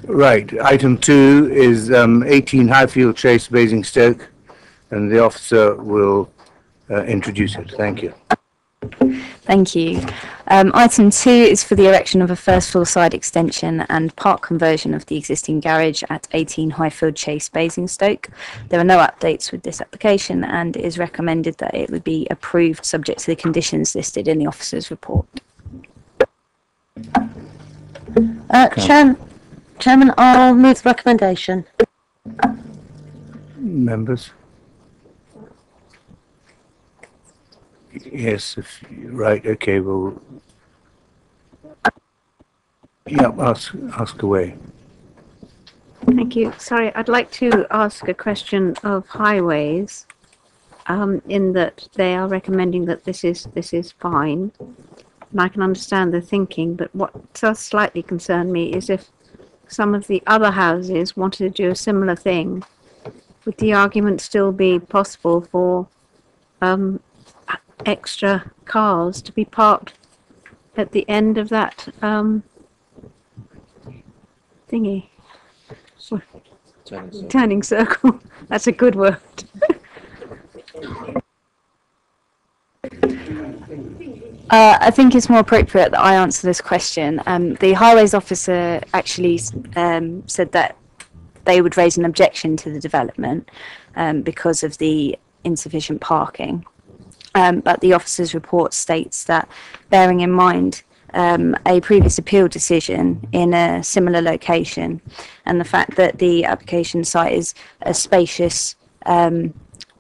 Right, item 2 is 18 Highfield Chase, Basingstoke, and the officer will introduce it. Thank you. Thank you. Item 2 is for the erection of a first floor side extension and part conversion of the existing garage at 18 Highfield Chase, Basingstoke. There are no updates with this application, and it is recommended that it would be approved subject to the conditions listed in the officer's report. Chairman, I'll move the recommendation. Members? Yes, right, okay, well, yeah, ask away. Thank you. Sorry, I'd like to ask a question of highways, in that they are recommending that this is fine. And I can understand the thinking, but what does slightly concern me is if some of the other houses wanted to do a similar thing, would the argument still be possible for extra cars to be parked at the end of that thingy? Turning circle. That's a good word. I think it's more appropriate that I answer this question. The highways officer actually said that they would raise an objection to the development because of the insufficient parking. But the officer's report states that, bearing in mind a previous appeal decision in a similar location, and the fact that the application site is a spacious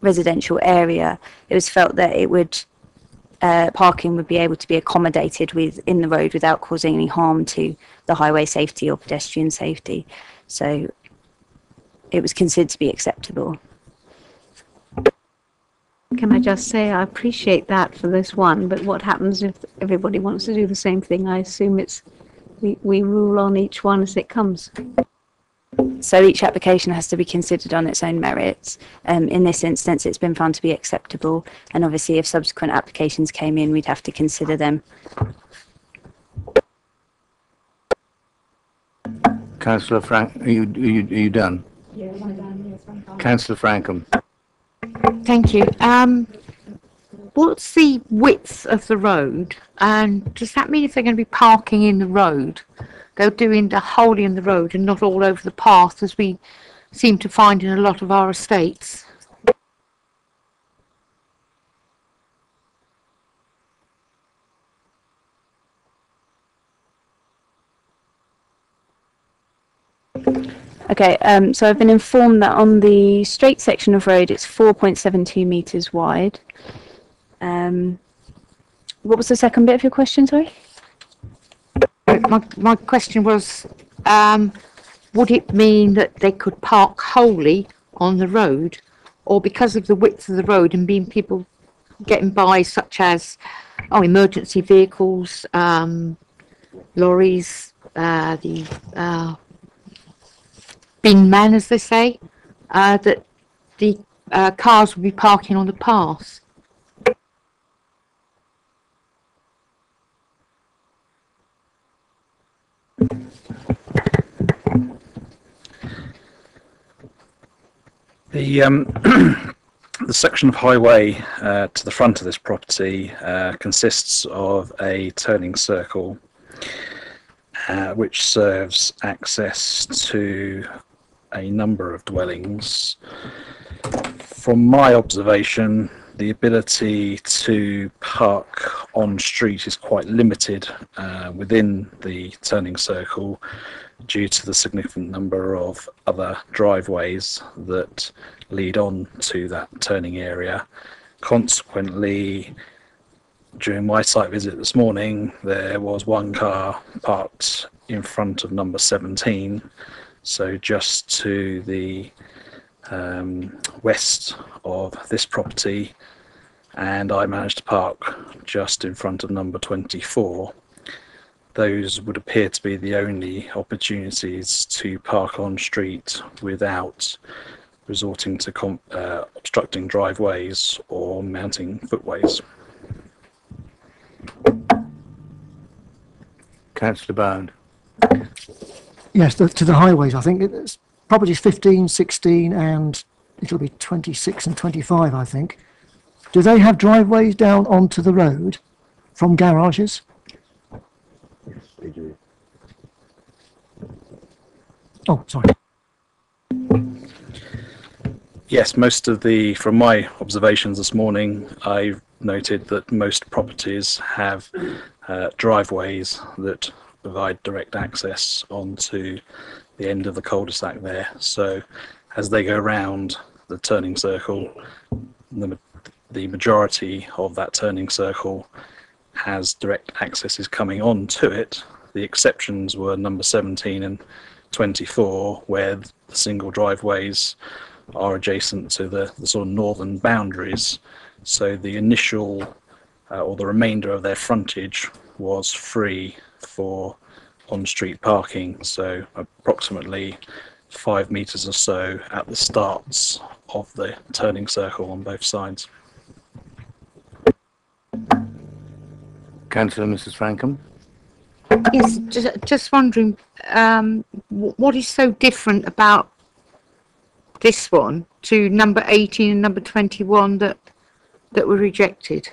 residential area, it was felt that it would parking would be able to be accommodated within the road without causing any harm to the highway safety or pedestrian safety. So it was considered to be acceptable. Can I just say I appreciate that for this one, but what happens if everybody wants to do the same thing? I assume it's we rule on each one as it comes. So each application has to be considered on its own merits. In this instance, it's been found to be acceptable, and obviously if subsequent applications came in, we'd have to consider them. Councillor Frank, are you done? Yeah, I'm done. Yes, I'm done. Councillor Frankham. Thank you. What's the width of the road, and does that mean if they're going to be parking in the road, they're doing the wholly in the road and not all over the path, as we seem to find in a lot of our estates? Okay, so I've been informed that on the straight section of road, it's 4.72 metres wide. What was the second bit of your question, sorry? My question was, would it mean that they could park wholly on the road, or because of the width of the road and being people getting by, such as emergency vehicles, lorries, the bin man, as they say, that the cars would be parking on the path? The the section of highway to the front of this property consists of a turning circle which serves access to a number of dwellings. From my observation, the ability to park on street is quite limited within the turning circle due to the significant number of other driveways that lead on to that turning area. Consequently, during my site visit this morning, there was one car parked in front of number 17, so just to the west of this property, and I managed to park just in front of number 24. Those would appear to be the only opportunities to park on street without resorting to obstructing driveways or mounting footways. Councillor Bound. Yes, to the highways, I think it's properties 15, 16 and it'll be 26 and 25, I think. Do they have driveways down onto the road from garages? Yes, they do. Oh, sorry. Yes, from my observations this morning, I've noted that most properties have driveways that provide direct access onto the end of the cul-de-sac there. So as they go around the turning circle, the majority of that turning circle has direct accesses coming onto it. The exceptions were number 17 and 24, where the single driveways are adjacent to the sort of northern boundaries. So the initial or the remainder of their frontage was free for on-street parking, so approximately 5 metres or so at the starts of the turning circle on both sides. Councillor Mrs. Frankham. Yes, just wondering, what is so different about this one to number 18 and number 21 that were rejected?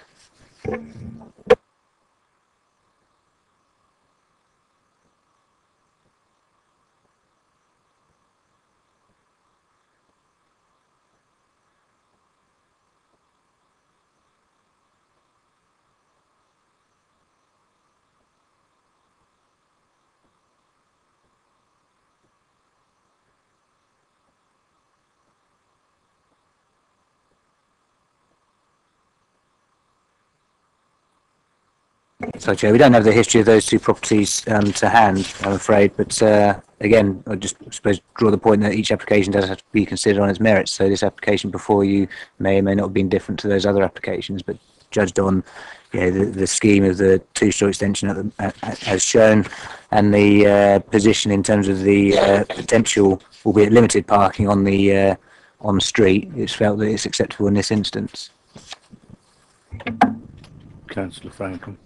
So, Chair, we don't have the history of those two properties to hand, I'm afraid, but again, I just suppose draw the point that each application does have to be considered on its merits. So this application before you may or may not have been different to those other applications, but judged on the scheme of the two-story extension as shown, and the position in terms of the potential, albeit limited, parking on the street, it's felt that it's acceptable in this instance. Councillor Franklin.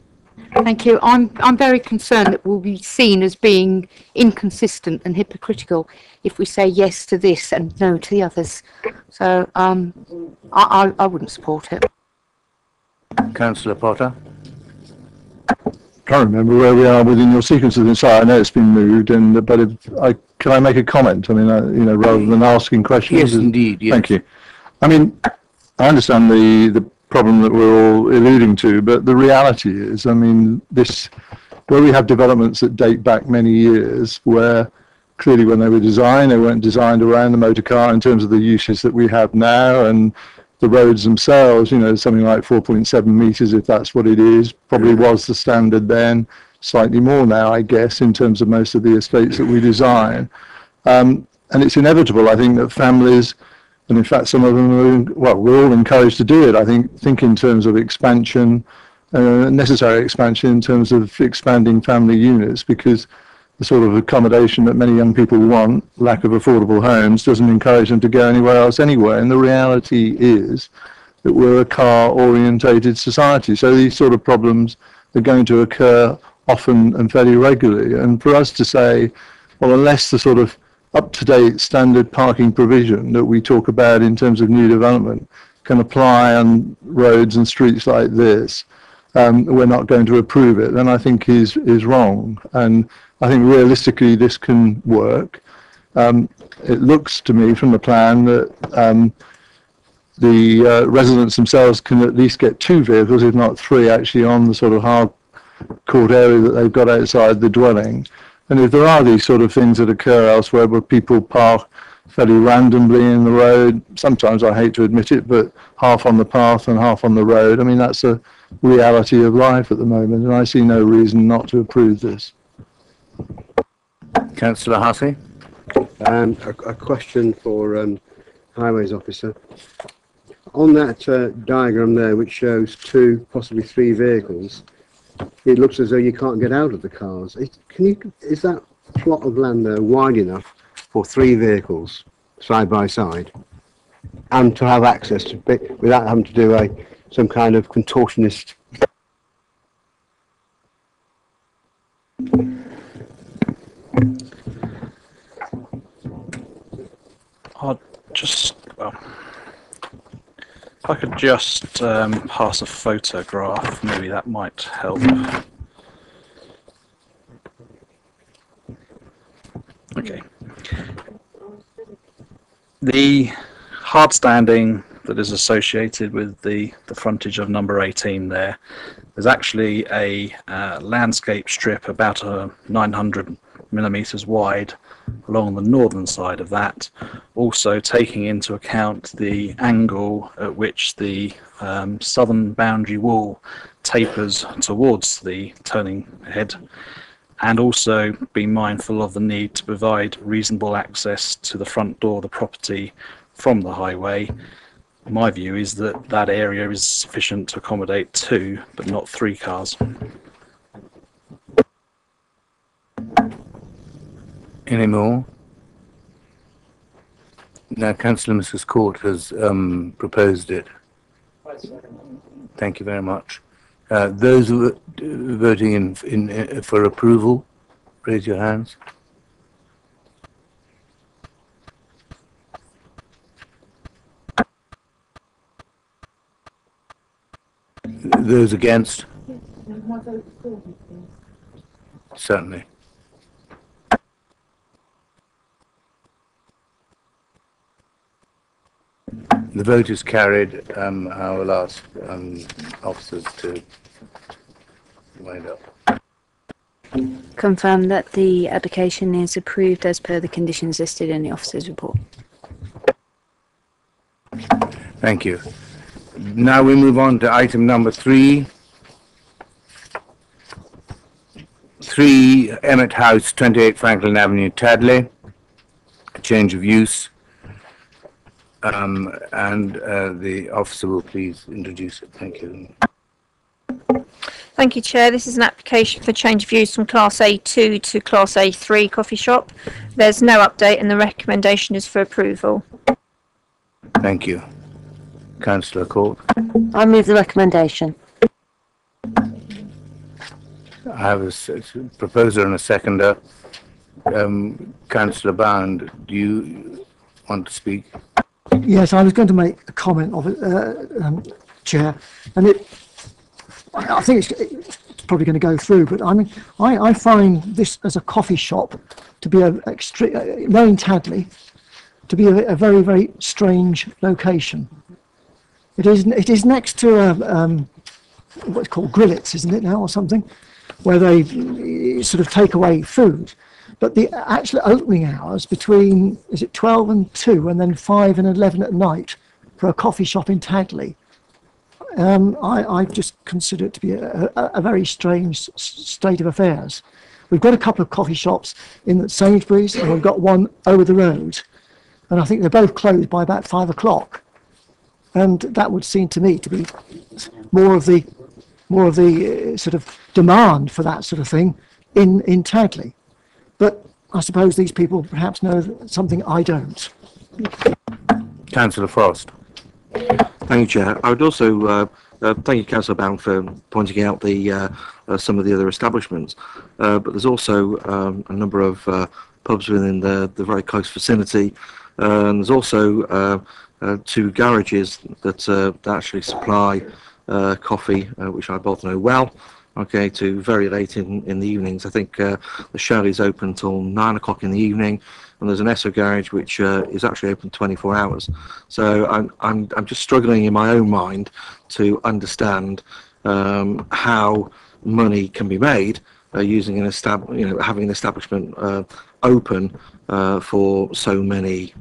Thank you. I'm very concerned that we'll be seen as being inconsistent and hypocritical if we say yes to this and no to the others. So I wouldn't support it. Councillor Potter. Can't remember where we are within your sequence of this. I know it's been moved, but can I make a comment? I mean, rather than asking questions. Yes, indeed. Yes. Thank you. I mean, I understand the problem that we're all alluding to, but the reality is, I mean, where we have developments that date back many years, where clearly when they were designed, they weren't designed around the motor car in terms of the uses that we have now, and the roads themselves, something like 4.7 meters, if that's what it is, probably was the standard then, slightly more now, I guess, in terms of most of the estates that we design. And it's inevitable, I think, that families, and in fact, some of them we're all encouraged to do it. I think in terms of expansion, necessary expansion in terms of expanding family units, because the sort of accommodation that many young people want, lack of affordable homes, doesn't encourage them to go anywhere else anyway. And the reality is that we're a car-orientated society. So these sort of problems are going to occur often and fairly regularly. And for us to say, well, unless the sort of up-to-date standard parking provision that we talk about in terms of new development can apply on roads and streets like this, we're not going to approve it, then I think is wrong. And I think realistically this can work. It looks to me from the plan that the residents themselves can at least get 2 vehicles, if not 3, actually on the sort of hard court area that they've got outside the dwelling. And if there are these sort of things that occur elsewhere where people park fairly randomly in the road, sometimes I hate to admit it, but half on the path and half on the road, I mean, that's a reality of life at the moment, and I see no reason not to approve this. Councillor Hussey. A question for Highways Officer. On that diagram there, which shows 2, possibly 3 vehicles, it looks as though you can't get out of the cars. Is that plot of land there wide enough for 3 vehicles side by side, and to have access to without having to do some kind of contortionist? If I could just pass a photograph, maybe that might help. Okay. The hard standing that is associated with the frontage of number 18 there, there's actually a landscape strip about 900 millimeters wide along the northern side of that, also taking into account the angle at which the southern boundary wall tapers towards the turning head, and also be mindful of the need to provide reasonable access to the front door of the property from the highway. My view is that that area is sufficient to accommodate 2 but not 3 cars. Any more? Now, Councillor Mrs. Court has proposed it. Thank you very much. Those who are voting for approval, raise your hands. Those against? Certainly. The vote is carried. I will ask officers to wind up. Confirm that the application is approved as per the conditions listed in the officer's report. Thank you. Now we move on to item number 3. 3 Emmett House, 28 Franklin Avenue, Tadley, a change of use. And the officer will please introduce it. Thank you. Thank you, Chair. This is an application for change of use from Class A2 to Class A3 coffee shop. There's no update and the recommendation is for approval. Thank you. Councillor Court. I move the recommendation. I have a proposer and a seconder. Councillor Bound, do you want to speak? Yes, I was going to make a comment of it, Chair, and I think it's probably going to go through, but I mean, I find this as a coffee shop to be knowing Tadley, to be a very, very strange location. It is next to what's called Grillets, isn't it now, or something, where they sort of take away food. But the actual opening hours between, is it 12 and 2 and then 5 and 11 at night for a coffee shop in Tadley, I just consider it to be a very strange state of affairs. We've got a couple of coffee shops in Sainsbury's and we've got one over the road. And I think they're both closed by about 5 o'clock. And that would seem to me to be more of the sort of demand for that sort of thing in Tadley. But I suppose these people perhaps know something I don't. Councillor Frost. Thank you, Chair. I would also thank you, Councillor Bound, for pointing out the some of the other establishments. But there's also a number of pubs within the very close vicinity. And there's also 2 garages that actually supply coffee, which I both know well. Okay, to very late in the evenings. I think the Shirley's open till 9 o'clock in the evening, and there's an Esso garage which is actually open 24 hours. So I'm just struggling in my own mind to understand how money can be made using having an establishment open for so many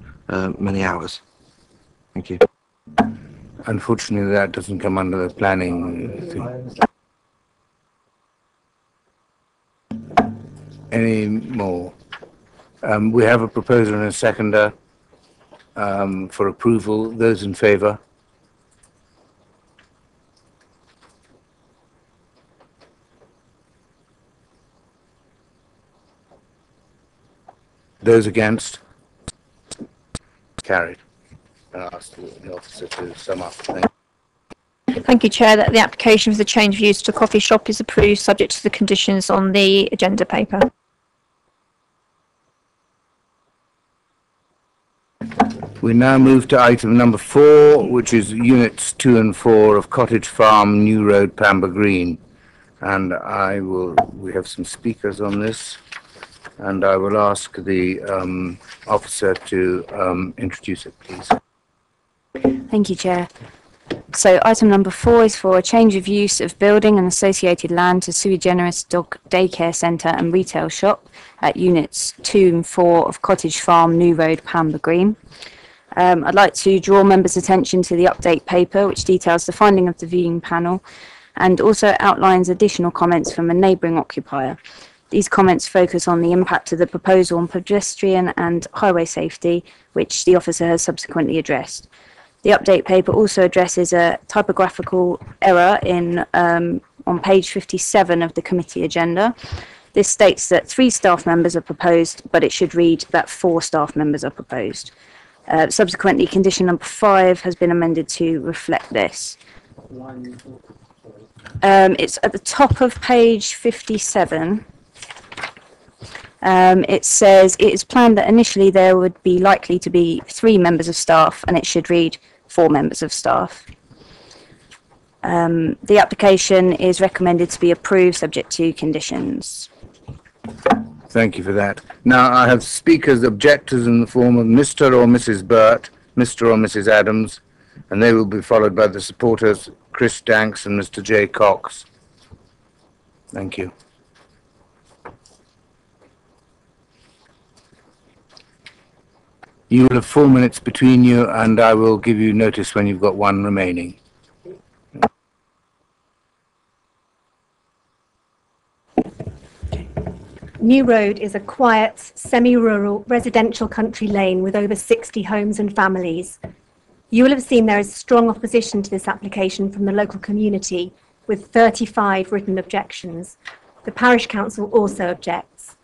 hours. Thank you. Unfortunately, that doesn't come under the planning thing. Any more? We have a proposer and a seconder for approval. Those in favour? Those against? Carried. I'll ask the officer to sum up. Thank you, Chair. That the application for the change of use to coffee shop is approved subject to the conditions on the agenda paper. We now move to item number 4, which is units 2 and 4 of Cottage Farm, New Road, Pamber Green. And we have some speakers on this, and I will ask the officer to introduce it, please. Thank you, Chair. So item number 4 is for a change of use of building and associated land to sui generis dog daycare centre and retail shop at units 2 and 4 of Cottage Farm, New Road, Pamber Green. I'd like to draw members' attention to the update paper, which details the finding of the viewing panel and also outlines additional comments from a neighbouring occupier. These comments focus on the impact of the proposal on pedestrian and highway safety, which the officer has subsequently addressed. The update paper also addresses a typographical error on page 57 of the committee agenda. This states that 3 staff members are proposed, but it should read that 4 staff members are proposed. Subsequently, condition number 5 has been amended to reflect this. It's at the top of page 57. It says it is planned that initially there would be likely to be 3 members of staff, and it should read 4 members of staff. The application is recommended to be approved subject to conditions. Thank you for that. Now I have speakers, objectors in the form of Mr. or Mrs. Burt, Mr. or Mrs. Adams, and they will be followed by the supporters, Chris Danks and Mr. J. Cox. Thank you. You will have 4 minutes between you, and I will give you notice when you've got 1 remaining. New Road is a quiet, semi-rural residential country lane with over 60 homes and families. You will have seen there is strong opposition to this application from the local community, with 35 written objections. The parish council also objects.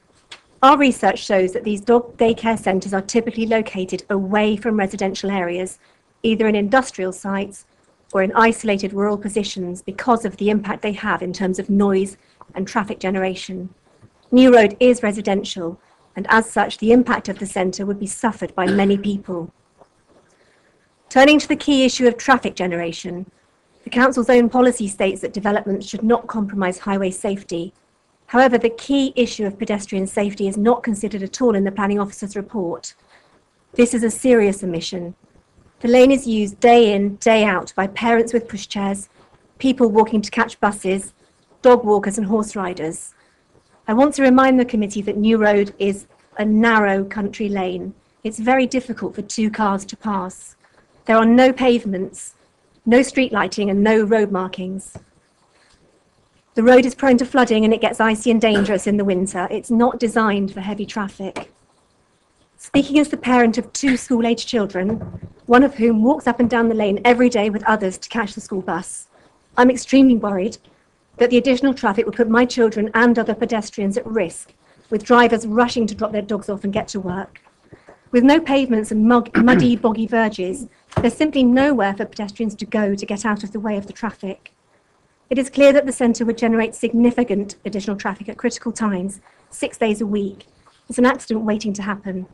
Our research shows that these dog daycare centres are typically located away from residential areas, either in industrial sites or in isolated rural positions because of the impact they have in terms of noise and traffic generation. New Road is residential, and as such, the impact of the centre would be suffered by many people. Turning to the key issue of traffic generation, the council's own policy states that developments should not compromise highway safety. However, the key issue of pedestrian safety is not considered at all in the planning officer's report. This is a serious omission. The lane is used day in, day out by parents with pushchairs, people walking to catch buses, dog walkers and horse riders. I want to remind the committee that New Road is a narrow country lane. It's very difficult for two cars to pass. There are no pavements, no street lighting and no road markings. The road is prone to flooding and it gets icy and dangerous in the winter. It's not designed for heavy traffic. Speaking as the parent of two school-aged children, one of whom walks up and down the lane every day with others to catch the school bus, I'm extremely worried that the additional traffic will put my children and other pedestrians at risk, with drivers rushing to drop their dogs off and get to work. With no pavements and muddy, boggy verges, there's simply nowhere for pedestrians to go to get out of the way of the traffic. It is clear that the centre would generate significant additional traffic at critical times, 6 days a week. It's an accident waiting to happen.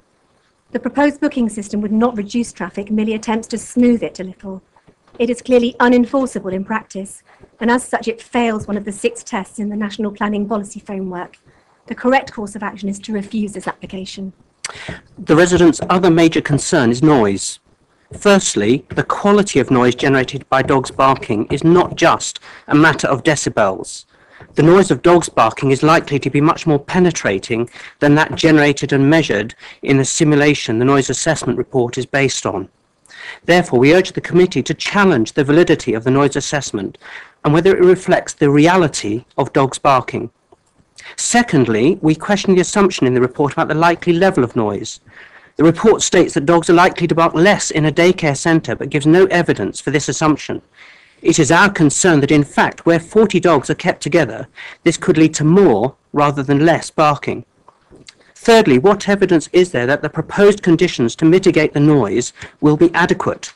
The proposed booking system would not reduce traffic, merely attempts to smooth it a little. It is clearly unenforceable in practice, and as such it fails one of the 6 tests in the National Planning Policy Framework. The correct course of action is to refuse this application. The residents' other major concern is noise. Firstly, the quality of noise generated by dogs barking is not just a matter of decibels. The noise of dogs barking is likely to be much more penetrating than that generated and measured in the simulation the noise assessment report is based on. Therefore, we urge the committee to challenge the validity of the noise assessment and whether it reflects the reality of dogs barking. Secondly, we question the assumption in the report about the likely level of noise. The report states that dogs are likely to bark less in a daycare centre, but gives no evidence for this assumption. It is our concern that in fact, where 40 dogs are kept together, this could lead to more rather than less barking. Thirdly, what evidence is there that the proposed conditions to mitigate the noise will be adequate?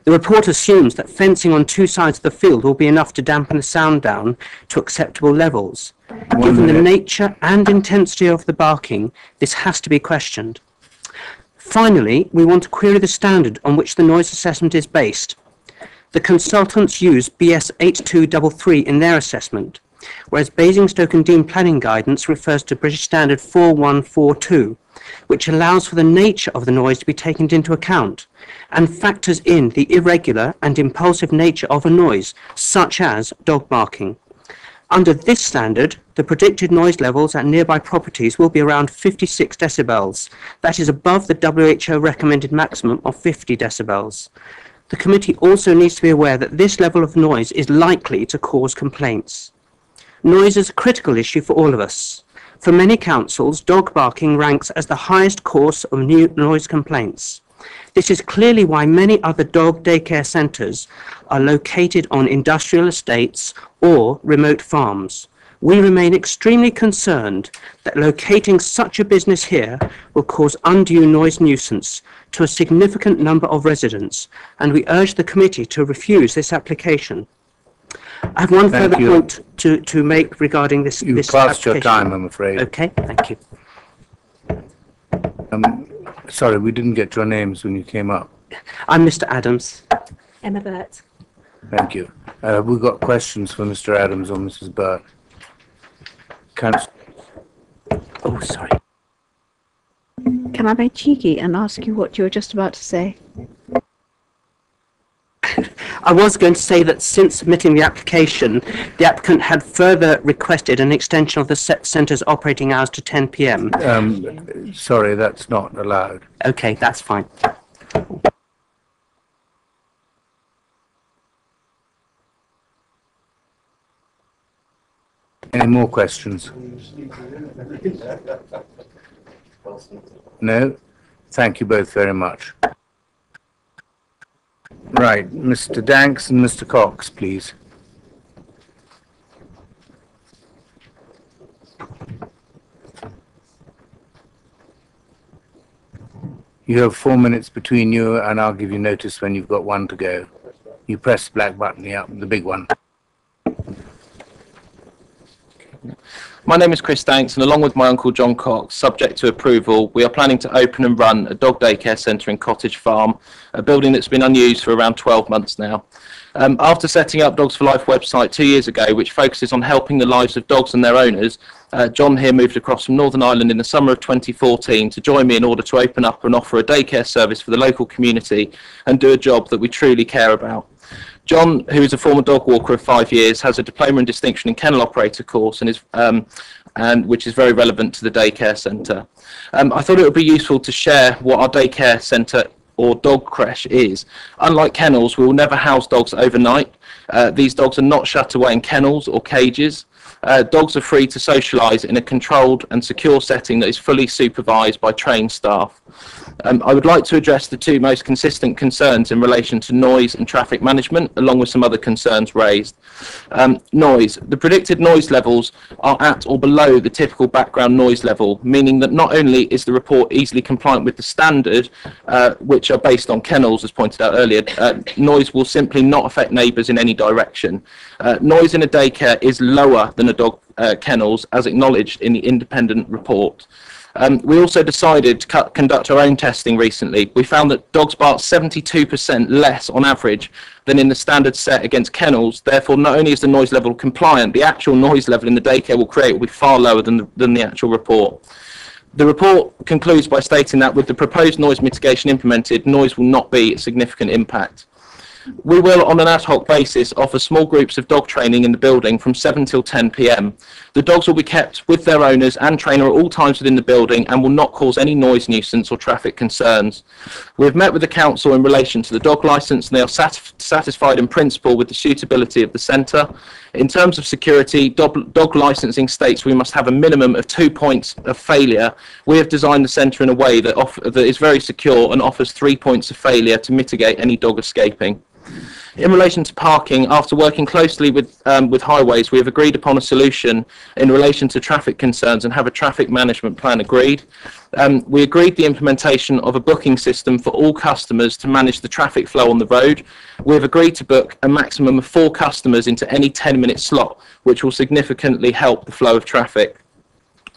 The report assumes that fencing on 2 sides of the field will be enough to dampen the sound down to acceptable levels. Given the nature and intensity of the barking, this has to be questioned. Finally, we want to query the standard on which the noise assessment is based. The consultants use BS 8233 in their assessment, whereas Basingstoke and Dean planning guidance refers to British Standard 4142, which allows for the nature of the noise to be taken into account and factors in the irregular and impulsive nature of a noise, such as dog barking. Under this standard, the predicted noise levels at nearby properties will be around 56 decibels. That is above the WHO recommended maximum of 50 decibels. The committee also needs to be aware that this level of noise is likely to cause complaints. Noise is a critical issue for all of us. For many councils, dog barking ranks as the highest cause of new noise complaints. This is clearly why many other dog daycare centres are located on industrial estates or remote farms. We remain extremely concerned that locating such a business here will cause undue noise nuisance to a significant number of residents, and we urge the committee to refuse this application. I have one further point to make regarding this You've passed your time, I'm afraid. Okay, thank you. Sorry, we didn't get your names when you came up. I'm Mr. Adams. Emma Burt. Thank you. We've got questions for Mr. Adams or Mrs. Burt. Oh, sorry. Can I be cheeky and ask you what you were just about to say? I was going to say that since submitting the application, the applicant had further requested an extension of the centre's operating hours to 10 p.m. Sorry, that's not allowed. Okay, that's fine. Any more questions? No? Thank you both very much. Right, Mr. Danks and Mr. Cox, please. You have 4 minutes between you, and I'll give you notice when you've got one to go. You press the black button, the big one. My name is Chris Danks, and along with my uncle John Cox, subject to approval, we are planning to open and run a dog daycare centre in Cottage Farm, a building that's been unused for around 12 months now. After setting up Dogs for Life website 2 years ago, which focuses on helping the lives of dogs and their owners, John here moved across from Northern Ireland in the summer of 2014 to join me in order to open up and offer a daycare service for the local community and do a job that we truly care about. John, who is a former dog walker of 5 years, has a diploma in distinction in kennel operator course and which is very relevant to the daycare centre. I thought it would be useful to share what our daycare centre or dog creche is. Unlike kennels, we will never house dogs overnight. These dogs are not shut away in kennels or cages. Dogs are free to socialise in a controlled and secure setting that is fully supervised by trained staff. I would like to address the two most consistent concerns in relation to noise and traffic management, along with some other concerns raised. Noise. The predicted noise levels are at or below the typical background noise level, meaning that not only is the report easily compliant with the standard, which are based on kennels, as pointed out earlier, noise will simply not affect neighbours in any direction. Noise in a daycare is lower than a dog kennels, as acknowledged in the independent report. We also decided to conduct our own testing recently. We found that dogs bark 72% less on average than in the standard set against kennels. Therefore, not only is the noise level compliant, the actual noise level in the daycare will be far lower than the actual report. The report concludes by stating that with the proposed noise mitigation implemented, noise will not be a significant impact. We will, on an ad hoc basis, offer small groups of dog training in the building from 7 till 10 p.m. The dogs will be kept with their owners and trainer at all times within the building and will not cause any noise nuisance or traffic concerns. We have met with the council in relation to the dog licence, and they are satisfied in principle with the suitability of the centre. In terms of security, dog licensing states we must have a minimum of 2 points of failure. We have designed the centre in a way that is very secure and offers 3 points of failure to mitigate any dog escaping. In relation to parking, after working closely with Highways, we have agreed upon a solution in relation to traffic concerns and have a traffic management plan agreed. We agreed the implementation of a booking system for all customers to manage the traffic flow on the road. We have agreed to book a maximum of 4 customers into any 10-minute slot, which will significantly help the flow of traffic.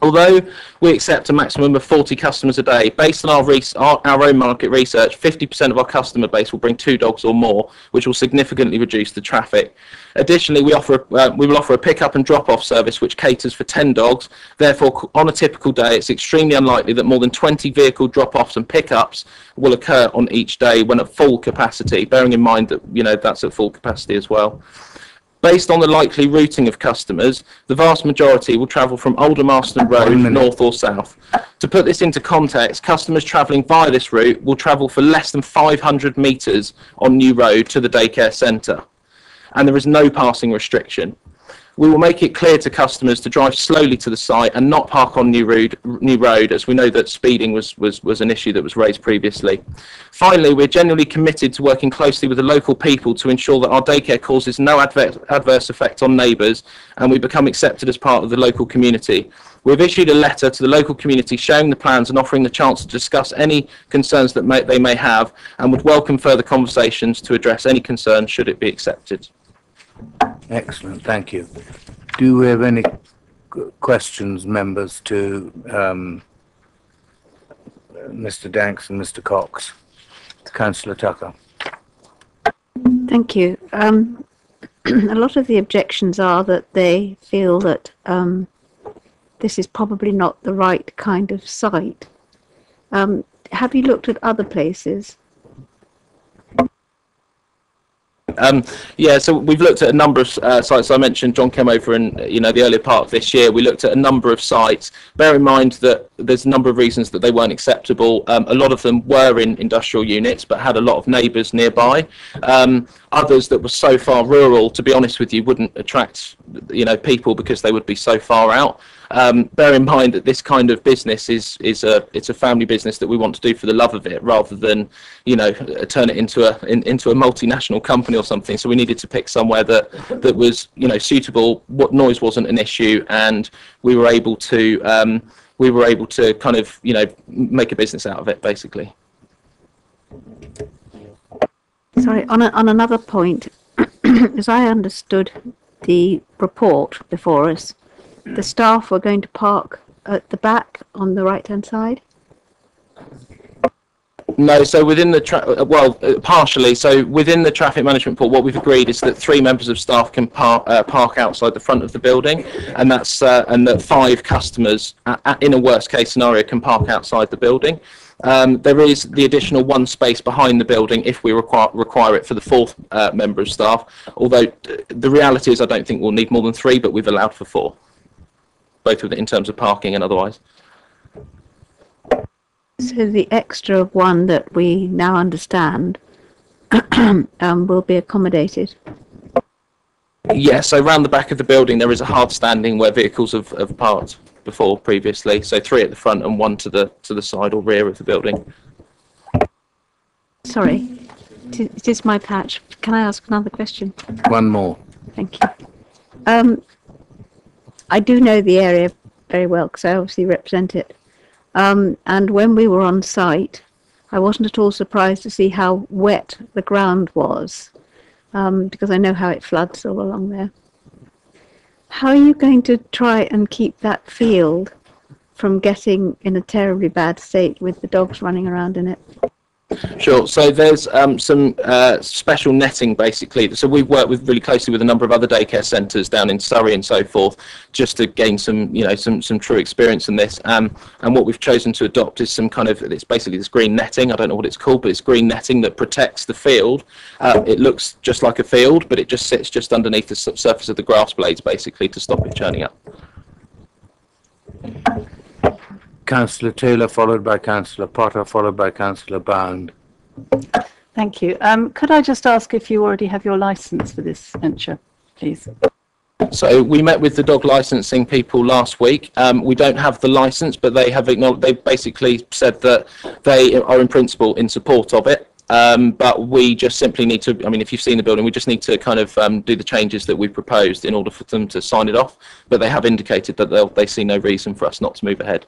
Although we accept a maximum of 40 customers a day, based on our own market research, 50% of our customer base will bring 2 dogs or more, which will significantly reduce the traffic. Additionally, we will offer a pick-up and drop-off service which caters for 10 dogs. Therefore, on a typical day, it's extremely unlikely that more than 20 vehicle drop-offs and pick-ups will occur on each day when at full capacity, bearing in mind that that's at full capacity as well. Based on the likely routing of customers, the vast majority will travel from Oldham Marston Road, north or south. To put this into context, customers travelling via this route will travel for less than 500 metres on New Road to the daycare centre, and there is no passing restriction. We will make it clear to customers to drive slowly to the site and not park on New Road, as we know that speeding was an issue that was raised previously. Finally, we're genuinely committed to working closely with the local people to ensure that our daycare causes no adverse effect on neighbours and we become accepted as part of the local community. We've issued a letter to the local community showing the plans and offering the chance to discuss any concerns that they may have, and would welcome further conversations to address any concerns should it be accepted. Excellent, thank you. Do we have any questions, members, to Mr. Danks and Mr. Cox? Councillor Tucker. Thank you. A lot of the objections are that they feel that this is probably not the right kind of site. Have you looked at other places? Yeah, so we've looked at a number of sites. I mentioned John came over in the earlier part of this year. We looked at a number of sites. Bear in mind that there's a number of reasons that they weren't acceptable. A lot of them were in industrial units but had a lot of neighbours nearby. Others that were so far rural, to be honest with you, wouldn't attract people because they would be so far out. Bear in mind that this kind of business it's a family business that we want to do for the love of it, rather than turn it into a multinational company or something. So we needed to pick somewhere that was suitable. What noise wasn't an issue, and we were able to kind of make a business out of it, basically. Sorry, on another point, as I understood the report before us, the staff were going to park at the back on the right-hand side? No, so within the partially. So within the traffic management report, what we've agreed is that 3 members of staff can park outside the front of the building, and that 5 customers, in a worst-case scenario, can park outside the building. There is the additional 1 space behind the building if we require it for the 4th member of staff. Although the reality is, I don't think we'll need more than 3, but we've allowed for 4, both in terms of parking and otherwise. So the extra 1 that we now understand will be accommodated. Yes, so around the back of the building there is a hard standing where vehicles have parked before previously. So 3 at the front and 1 to the side or rear of the building. Sorry, it is my patch. Can I ask another question? 1 more. Thank you. I do know the area very well because I obviously represent it. And when we were on site, I wasn't at all surprised to see how wet the ground was, because I know how it floods all along there. How are you going to try and keep that field from getting in a terribly bad state with the dogs running around in it? Sure. So there's some special netting, basically. So we've worked really closely with a number of other daycare centres down in Surrey and so forth, just to gain some true experience in this. And what we've chosen to adopt is it's basically this green netting. I don't know what it's called, but it's green netting that protects the field. It looks just like a field, but it just sits just underneath the surface of the grass blades, basically, to stop it churning up. Councillor Taylor, followed by Councillor Potter, followed by Councillor Bound. Thank you. Could I just ask if you already have your licence for this venture, please? So we met with the dog licensing people last week. We don't have the license, but they have they basically said that they are in principle in support of it. But we just simply need to, if you've seen the building, we just need to kind of do the changes that we've proposed in order for them to sign it off. But they have indicated that they see no reason for us not to move ahead.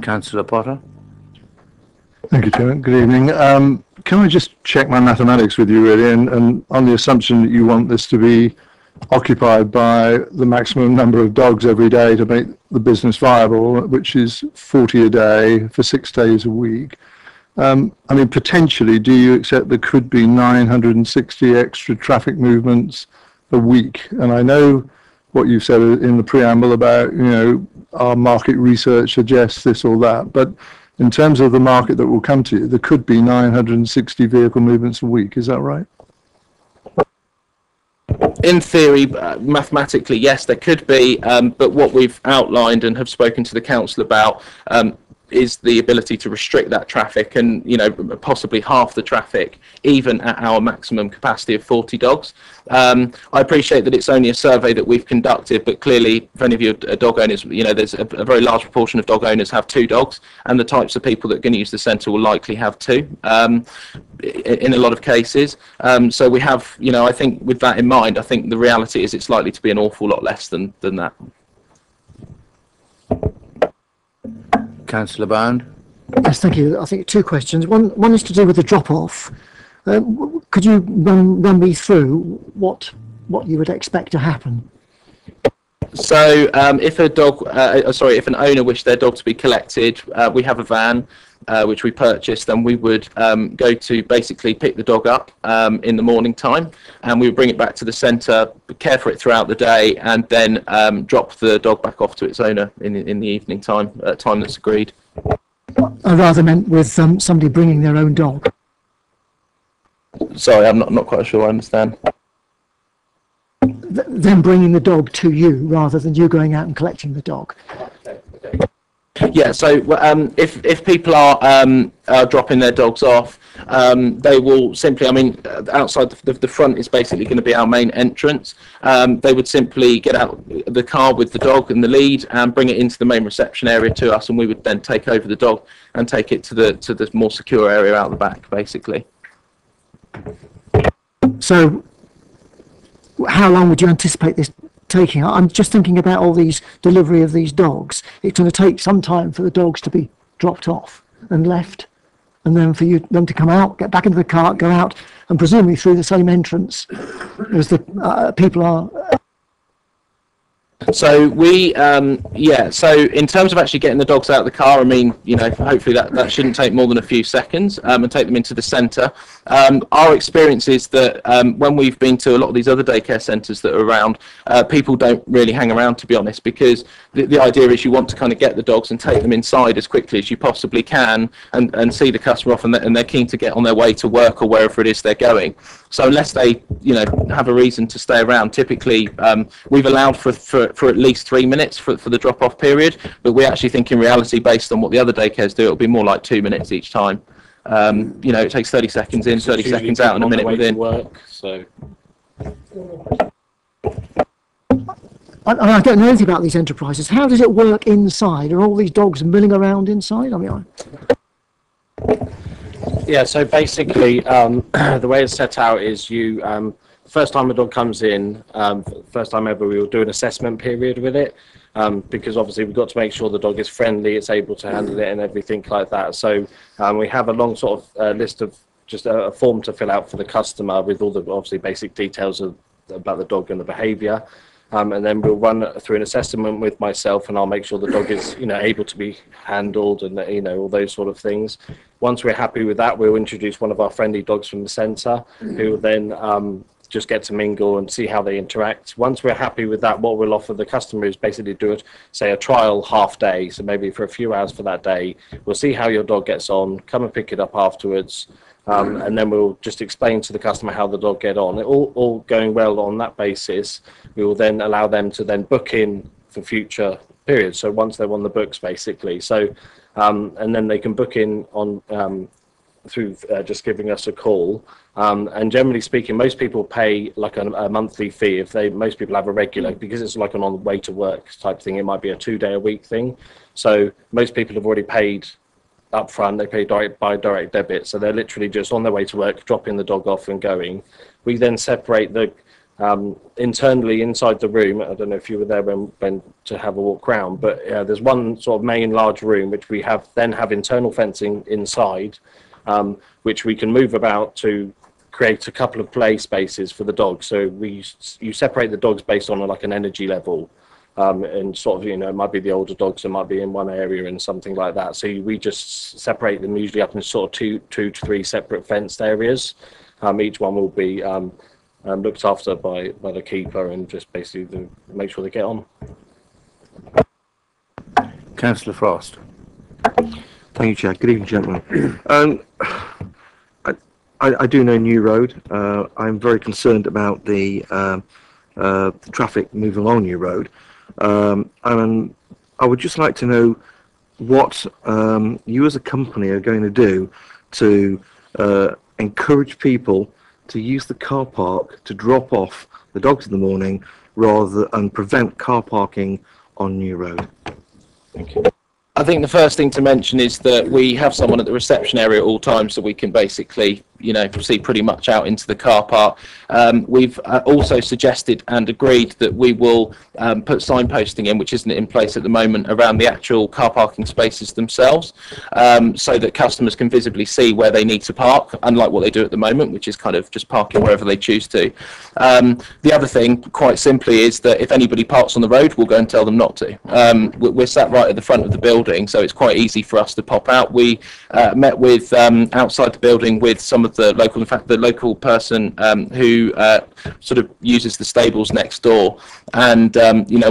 Councillor Potter. Thank you, Chairman. Good evening. Can I just check my mathematics with you, really, and on the assumption that you want this to be occupied by the maximum number of dogs every day to make the business viable, which is 40 a day for 6 days a week. Potentially, do you accept there could be 960 extra traffic movements a week? And I know what you said in the preamble about, our market research suggests this or that, but in terms of the market that will come to you, there could be 960 vehicle movements a week. Is that right? In theory, mathematically, yes, there could be, but what we've outlined and have spoken to the council about is the ability to restrict that traffic and, possibly half the traffic, even at our maximum capacity of 40 dogs. I appreciate that it's only a survey that we've conducted, but clearly, for any of you dog owners, there's a very large proportion of dog owners have 2 dogs, and the types of people that are going to use the centre will likely have 2. In a lot of cases. So we have, I think with that in mind, I think the reality is it's likely to be an awful lot less than that. Councillor Bound. Yes, thank you. I think 2 questions. One is to do with the drop-off. Could you run me through what you would expect to happen? So if if an owner wished their dog to be collected, we have a van which we purchased, and we would go to basically pick the dog up in the morning time, and we would bring it back to the centre, care for it throughout the day, and then drop the dog back off to its owner in the evening time, at a time that's agreed. I rather meant with somebody bringing their own dog. Sorry, I'm not quite sure I understand. Them bringing the dog to you rather than you going out and collecting the dog. Yeah, so if people are dropping their dogs off, they will simply, I mean, outside the front is basically going to be our main entrance. They would simply get out the car with the dog and the lead and bring it into the main reception area to us, and we would then take over the dog and take it to the more secure area out the back, basically. So how long would you anticipate this taking? I'm just thinking about all these delivery of these dogs. It's going to take some time for the dogs to be dropped off and left, and then for them to come out, get back into the cart, go out, and presumably through the same entrance as the people are. So we, so in terms of actually getting the dogs out of the car, I mean, you know, hopefully that shouldn't take more than a few seconds, and take them into the centre. Our experience is that when we've been to a lot of these other daycare centres that are around, people don't really hang around, to be honest, because the idea is you want to kind of get the dogs and take them inside as quickly as you possibly can and see the customer off, and they're keen to get on their way to work or wherever it is they're going. So unless they, you know, have a reason to stay around, typically we've allowed for at least 3 minutes for the drop-off period, but we actually think in reality, based on what the other daycares do, it'll be more like 2 minutes each time. You know, it takes 30 seconds in, 30 seconds out, and a minute within. Work, so. I don't know anything about these enterprises. How does it work inside? Are all these dogs milling around inside? I mean, Yeah, so basically, the way it's set out is you, first time a dog comes in, first time ever, we will do an assessment period with it, because obviously we've got to make sure the dog is friendly, it's able to handle it and everything like that. So we have a long sort of list of just a form to fill out for the customer with all the obviously basic details about the dog and the behaviour. And then we'll run through an assessment with myself, and I'll make sure the dog is, you know, able to be handled and, you know, all those sort of things. Once we're happy with that, we'll introduce one of our friendly dogs from the centre, who will then just get to mingle and see how they interact. Once we're happy with that, what we'll offer the customer is basically do a trial half day, so maybe for a few hours for that day. We'll see how your dog gets on, come and pick it up afterwards. And then we'll just explain to the customer how the dog get on. All going well on that basis, we will then allow them to then book in for future periods. So once they're on the books, basically. So, and then they can book in on through just giving us a call. And generally speaking, most people pay like a monthly fee. Most people have a regular, because it's like an on the way to work type thing. It might be a 2-day-a-week thing. So most people have already paid up front. They pay by direct debit, so they're literally just on their way to work, dropping the dog off and going. We then separate the internally inside the room. I don't know if you were there when to have a walk around, but there's one sort of main large room which we have internal fencing inside, which we can move about to create a couple of play spaces for the dogs. So you separate the dogs based on like an energy level. And sort of, you know, it might be the older dogs that might be in one area and something like that. So we just separate them usually up in sort of two to three separate fenced areas. Each one will be looked after by the keeper, and just basically make sure they get on. Councillor Frost. Thank you, Chair. Good evening, gentlemen. I do know New Road. I'm very concerned about the traffic moving along New Road. And I would just like to know what you as a company are going to do to encourage people to use the car park to drop off the dogs in the morning rather and prevent car parking on New Road. Thank you. I think the first thing to mention is that we have someone at the reception area at all times, so we can basically, you know, see pretty much out into the car park. We've also suggested and agreed that we will put signposting in, which isn't in place at the moment, around the actual car parking spaces themselves, so that customers can visibly see where they need to park, unlike what they do at the moment, which is kind of just parking wherever they choose to. The other thing, quite simply, is that if anybody parks on the road, we'll go and tell them not to. We're sat right at the front of the building, so it's quite easy for us to pop out. We met with outside the building with some of of the local, in fact, the local person who sort of uses the stables next door, and you know,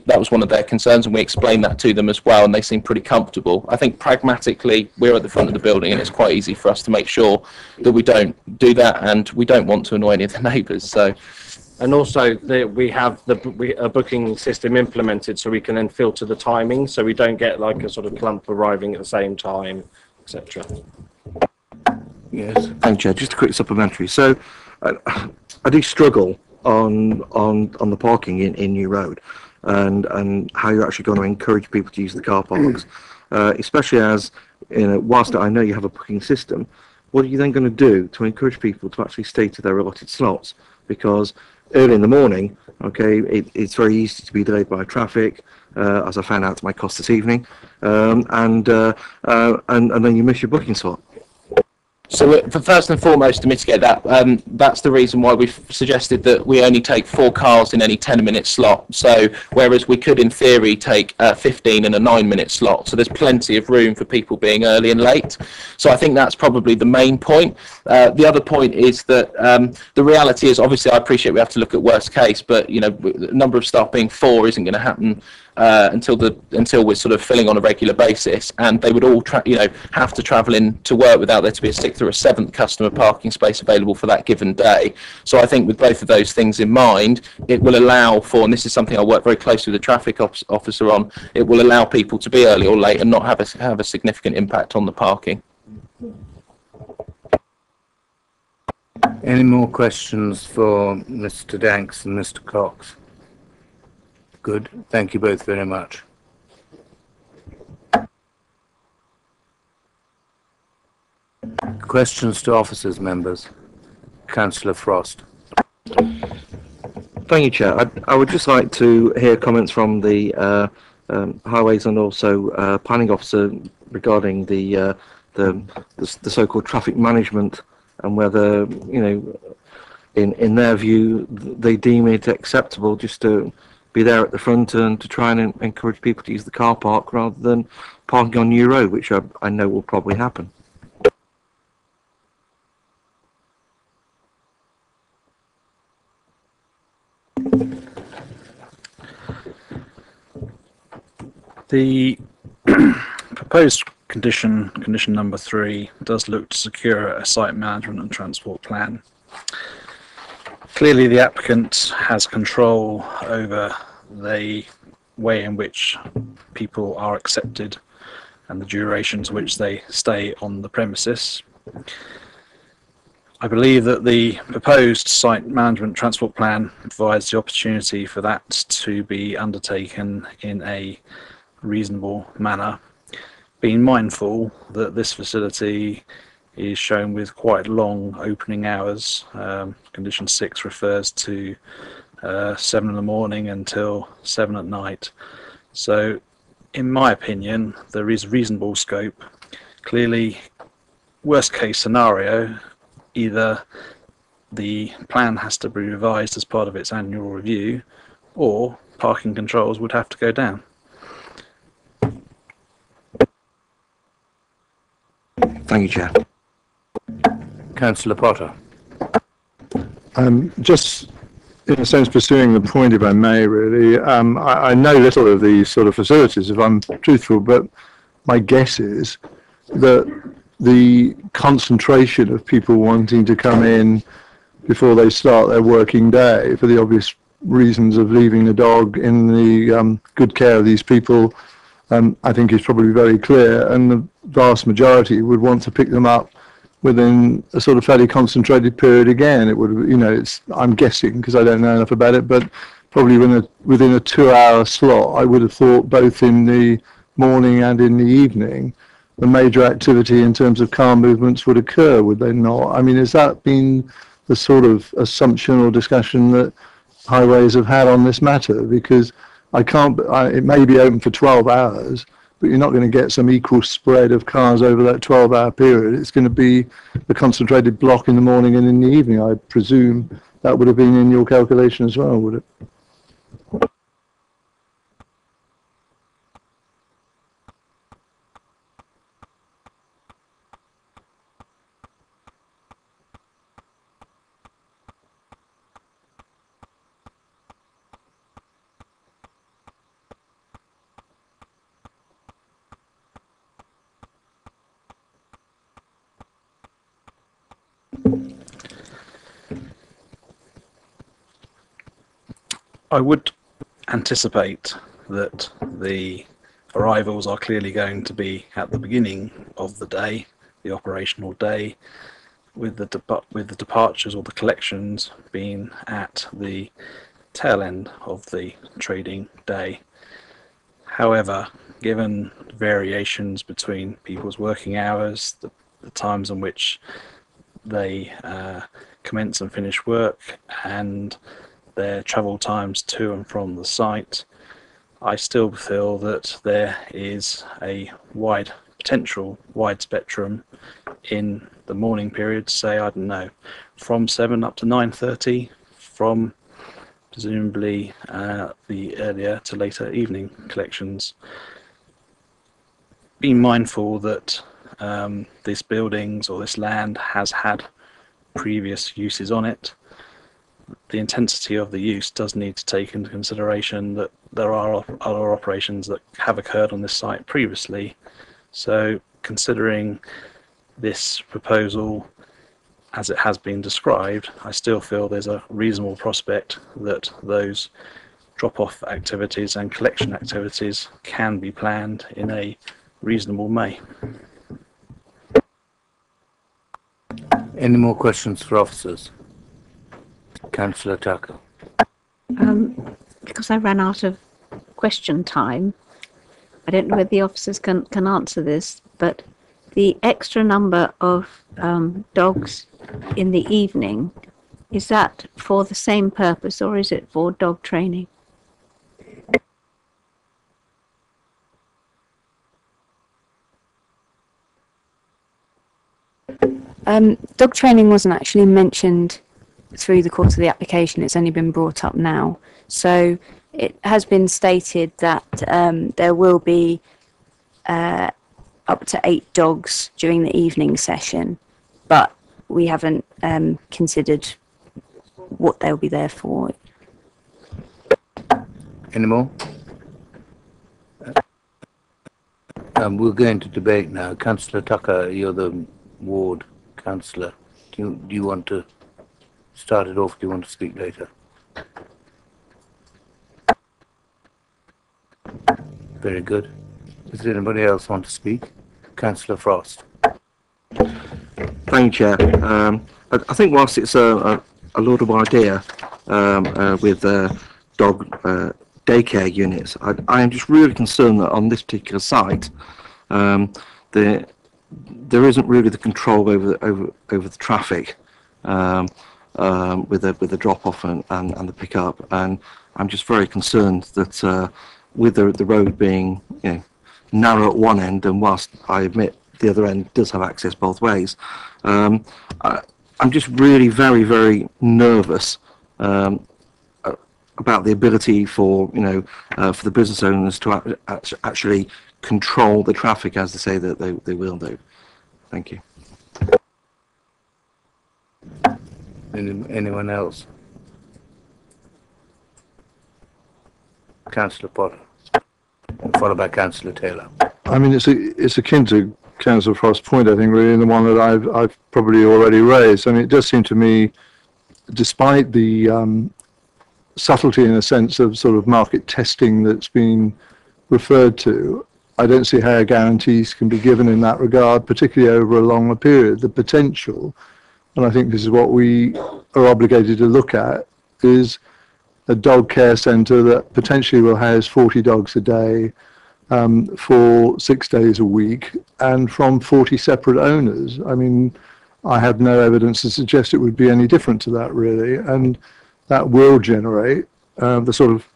that was one of their concerns, and we explained that to them as well, and they seem pretty comfortable. I think pragmatically, we're at the front of the building, and it's quite easy for us to make sure that we don't do that, and we don't want to annoy any of the neighbours. So. And also, we have a booking system implemented, so we can then filter the timing, so we don't get like a sort of clump arriving at the same time, etc. Yes. Thank you, Chair. Just a quick supplementary. So, I do struggle on the parking in New Road, and how you're actually going to encourage people to use the car parks, especially as, you know, whilst I know you have a booking system, what are you then going to do to encourage people to actually stay to their allotted slots? Because early in the morning, okay, it's very easy to be delayed by traffic, as I found out to my cost this evening, and then you miss your booking slot. So first and foremost, to mitigate that, that's the reason why we've suggested that we only take 4 cars in any 10-minute slot. So whereas we could, in theory, take 15 in a 9-minute slot. So there's plenty of room for people being early and late. So I think that's probably the main point. The other point is that the reality is, obviously, I appreciate we have to look at worst case, but you know, the number of staff being 4 isn't going to happen until we're sort of filling on a regular basis, and they would all have to travel in to work without there to be a 6th or a 7th customer parking space available for that given day. So I think with both of those things in mind, it will allow for, and this is something I work very closely with the traffic officer on, it will allow people to be early or late and not have a significant impact on the parking. Any more questions for Mr. Danks and Mr. Cox? Good. Thank you both very much. Questions to officers, members? Councillor Frost. Thank you, Chair. I would just like to hear comments from the highways and also planning officer regarding the so-called traffic management, and whether, you know, in their view, they deem it acceptable just to be there at the front and to try and encourage people to use the car park rather than parking on New Road, which I know will probably happen. The proposed condition number 3, does look to secure a site management and transport plan. Clearly, the applicant has control over the way in which people are accepted and the duration to which they stay on the premises. I believe that the proposed site management transport plan provides the opportunity for that to be undertaken in a reasonable manner, being mindful that this facility is shown with quite long opening hours. Condition 6 refers to 7 in the morning until 7 at night. So in my opinion, there is reasonable scope. Clearly, worst case scenario, either the plan has to be revised as part of its annual review, or parking controls would have to go down. Thank you, Chair. Councillor Potter. Just in a sense, pursuing the point, if I may, really, I know little of these sort of facilities, if I'm truthful, but my guess is that the concentration of people wanting to come in before they start their working day, for the obvious reasons of leaving the dog in the good care of these people, I think is probably very clear, and the vast majority would want to pick them up within a sort of fairly concentrated period again. It would, you know, I'm guessing because I don't know enough about it, but probably within a 2-hour slot, I would have thought both in the morning and in the evening, the major activity in terms of car movements would occur, would they not? I mean, has that been the sort of assumption or discussion that highways have had on this matter? Because it may be open for 12 hours, but you're not going to get some equal spread of cars over that 12-hour period. It's going to be a concentrated block in the morning and in the evening. I presume that would have been in your calculation as well, would it? I would anticipate that the arrivals are clearly going to be at the beginning of the day, the operational day, with the departures or the collections being at the tail end of the trading day. However, given variations between people's working hours, the times in which they commence and finish work, and their travel times to and from the site, I still feel that there is a potential wide spectrum in the morning period, say, I don't know, from 7 up to 9:30, from presumably the earlier to later evening collections. Be mindful that this buildings or this land has had previous uses on it. The intensity of the use does need to take into consideration that there are other operations that have occurred on this site previously. So considering this proposal as it has been described, I still feel there's a reasonable prospect that those drop-off activities and collection activities can be planned in a reasonable May. Any more questions for officers? Councillor Tucker. Because I ran out of question time, I don't know whether the officers can answer this, but the extra number of dogs in the evening, is that for the same purpose or is it for dog training? Dog training wasn't actually mentioned through the course of the application. It's only been brought up now. So it has been stated that there will be up to 8 dogs during the evening session, but we haven't considered what they'll be there for. Any more? We'll go into debate now. Councillor Tucker, you're the ward councillor. Do you want to start it off? Do you want to speak later? Very good. Does anybody else want to speak? Councillor Frost. Thank you, Chair. I think whilst it's a laudable idea with dog daycare units, I am just really concerned that on this particular site, there isn't really the control over the traffic with the drop off and the pickup, and I'm just very concerned that with the road being narrow at one end, and whilst I admit the other end does have access both ways, I'm just really very, very nervous about the ability for for the business owners to actually control the traffic as they say that they will do. Thank you. Anyone else? Councillor Potter, followed by Councillor Taylor. I mean, it's akin to Councillor Frost's point, I think, really, and the one that I've probably already raised. I mean, it does seem to me, despite the subtlety in a sense of sort of market testing that's been referred to, I don't see how guarantees can be given in that regard, particularly over a longer period. The potential, and I think this is what we are obligated to look at, is a dog care centre that potentially will house 40 dogs a day for 6 days a week and from 40 separate owners. I mean, I have no evidence to suggest it would be any different to that, really, and that will generate the sort of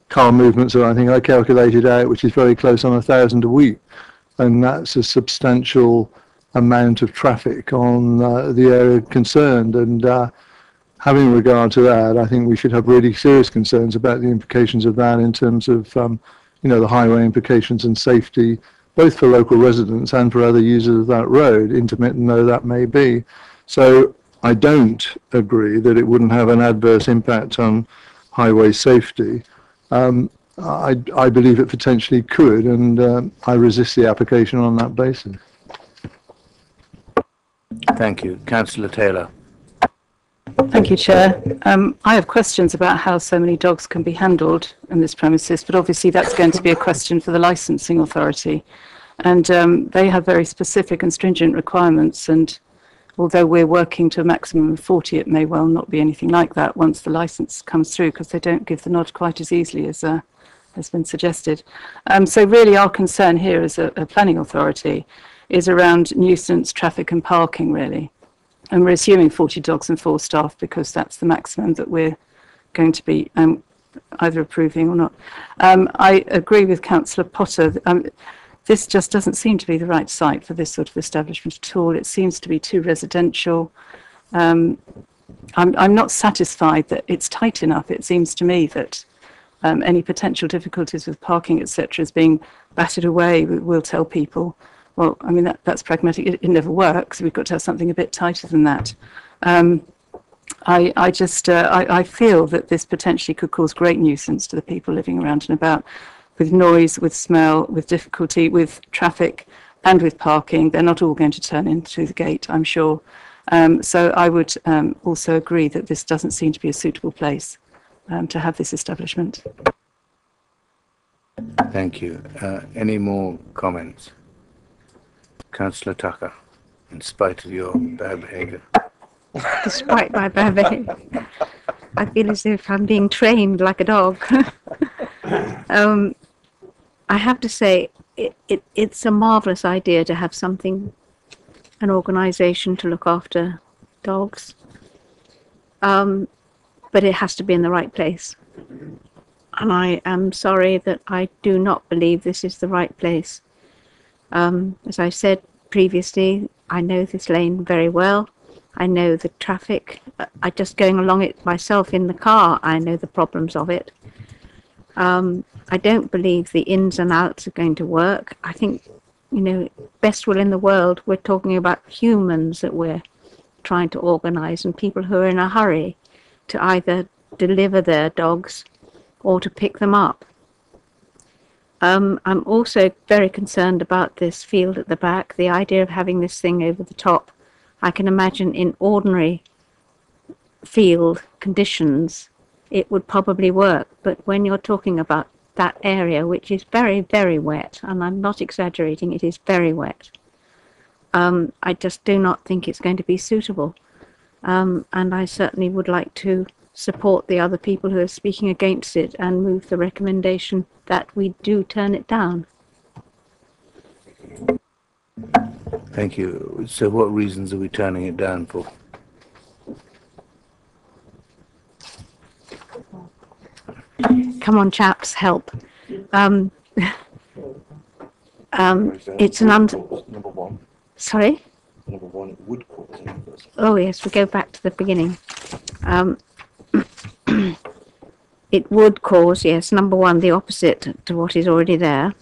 car movements that I think I calculated out, which is very close on 1,000 a week, and that's a substantial amount of traffic on the area concerned. And having regard to that, I think we should have really serious concerns about the implications of that in terms of the highway implications and safety, both for local residents and for other users of that road, intermittent though that may be. So I don't agree that it wouldn't have an adverse impact on highway safety. I believe it potentially could, and I resist the application on that basis. Thank you. Councillor Taylor. Thank you, Chair. I have questions about how so many dogs can be handled in this premises, but obviously that's going to be a question for the licensing authority. And they have very specific and stringent requirements, and although we're working to a maximum of 40, it may well not be anything like that once the license comes through, because they don't give the nod quite as easily as has been suggested. So really our concern here as a planning authority is around nuisance, traffic and parking, really. And we're assuming 40 dogs and 4 staff because that's the maximum that we're going to be either approving or not. I agree with Councillor Potter. This just doesn't seem to be the right site for this sort of establishment at all. It seems to be too residential. I'm not satisfied that it's tight enough. It seems to me that any potential difficulties with parking, etc., is being battered away. We'll tell people, well, I mean, that's pragmatic. It never works. We've got to have something a bit tighter than that. I feel that this potentially could cause great nuisance to the people living around and about, with noise, with smell, with difficulty, with traffic, and with parking. They're not all going to turn in through the gate, I'm sure. So I would also agree that this doesn't seem to be a suitable place to have this establishment. Thank you. Any more comments? Councillor Tucker, in spite of your bad behaviour. Despite my bad behaviour, I feel as if I'm being trained like a dog. I have to say, it's a marvellous idea to have something, an organisation to look after dogs, but it has to be in the right place. And I am sorry that I do not believe this is the right place. As I said previously, I know this lane very well. I know the traffic. I just going along it myself in the car, I know the problems of it. I don't believe the ins and outs are going to work. I think, you know, best will in the world, we're talking about humans that we're trying to organise, and people who are in a hurry to either deliver their dogs or to pick them up. I'm also very concerned about this field at the back, the idea of having this thing over the top. I can imagine in ordinary field conditions it would probably work, but when you're talking about that area, which is very, very wet, and I'm not exaggerating, it is very wet, I just do not think it's going to be suitable. And I certainly would like to support the other people who are speaking against it and move the recommendation that we do turn it down. Thank you. So what reasons are we turning it down for? Come on, chaps, help. It's an Number one. Sorry? Number one, it would cause. Oh yes, we go back to the beginning. It would cause, yes, number one, the opposite to what is already there.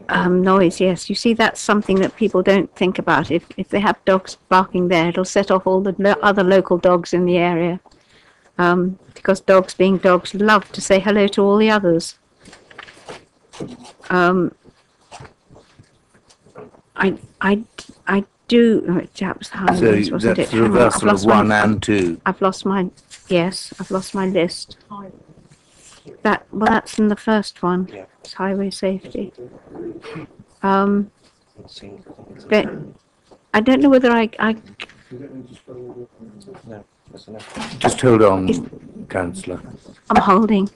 Noise, yes. You see, that's something that people don't think about. If they have dogs barking there, it'll set off all the other local dogs in the area. Because dogs, being dogs, love to say hello to all the others. I do. Oh, chaps, So that's the reversal of 1 and 2. I've lost my. Yes, I've lost my list. Well, that's in the first one. Yeah. It's highway safety. But I don't know whether I Just hold on, Councillor. I'm holding.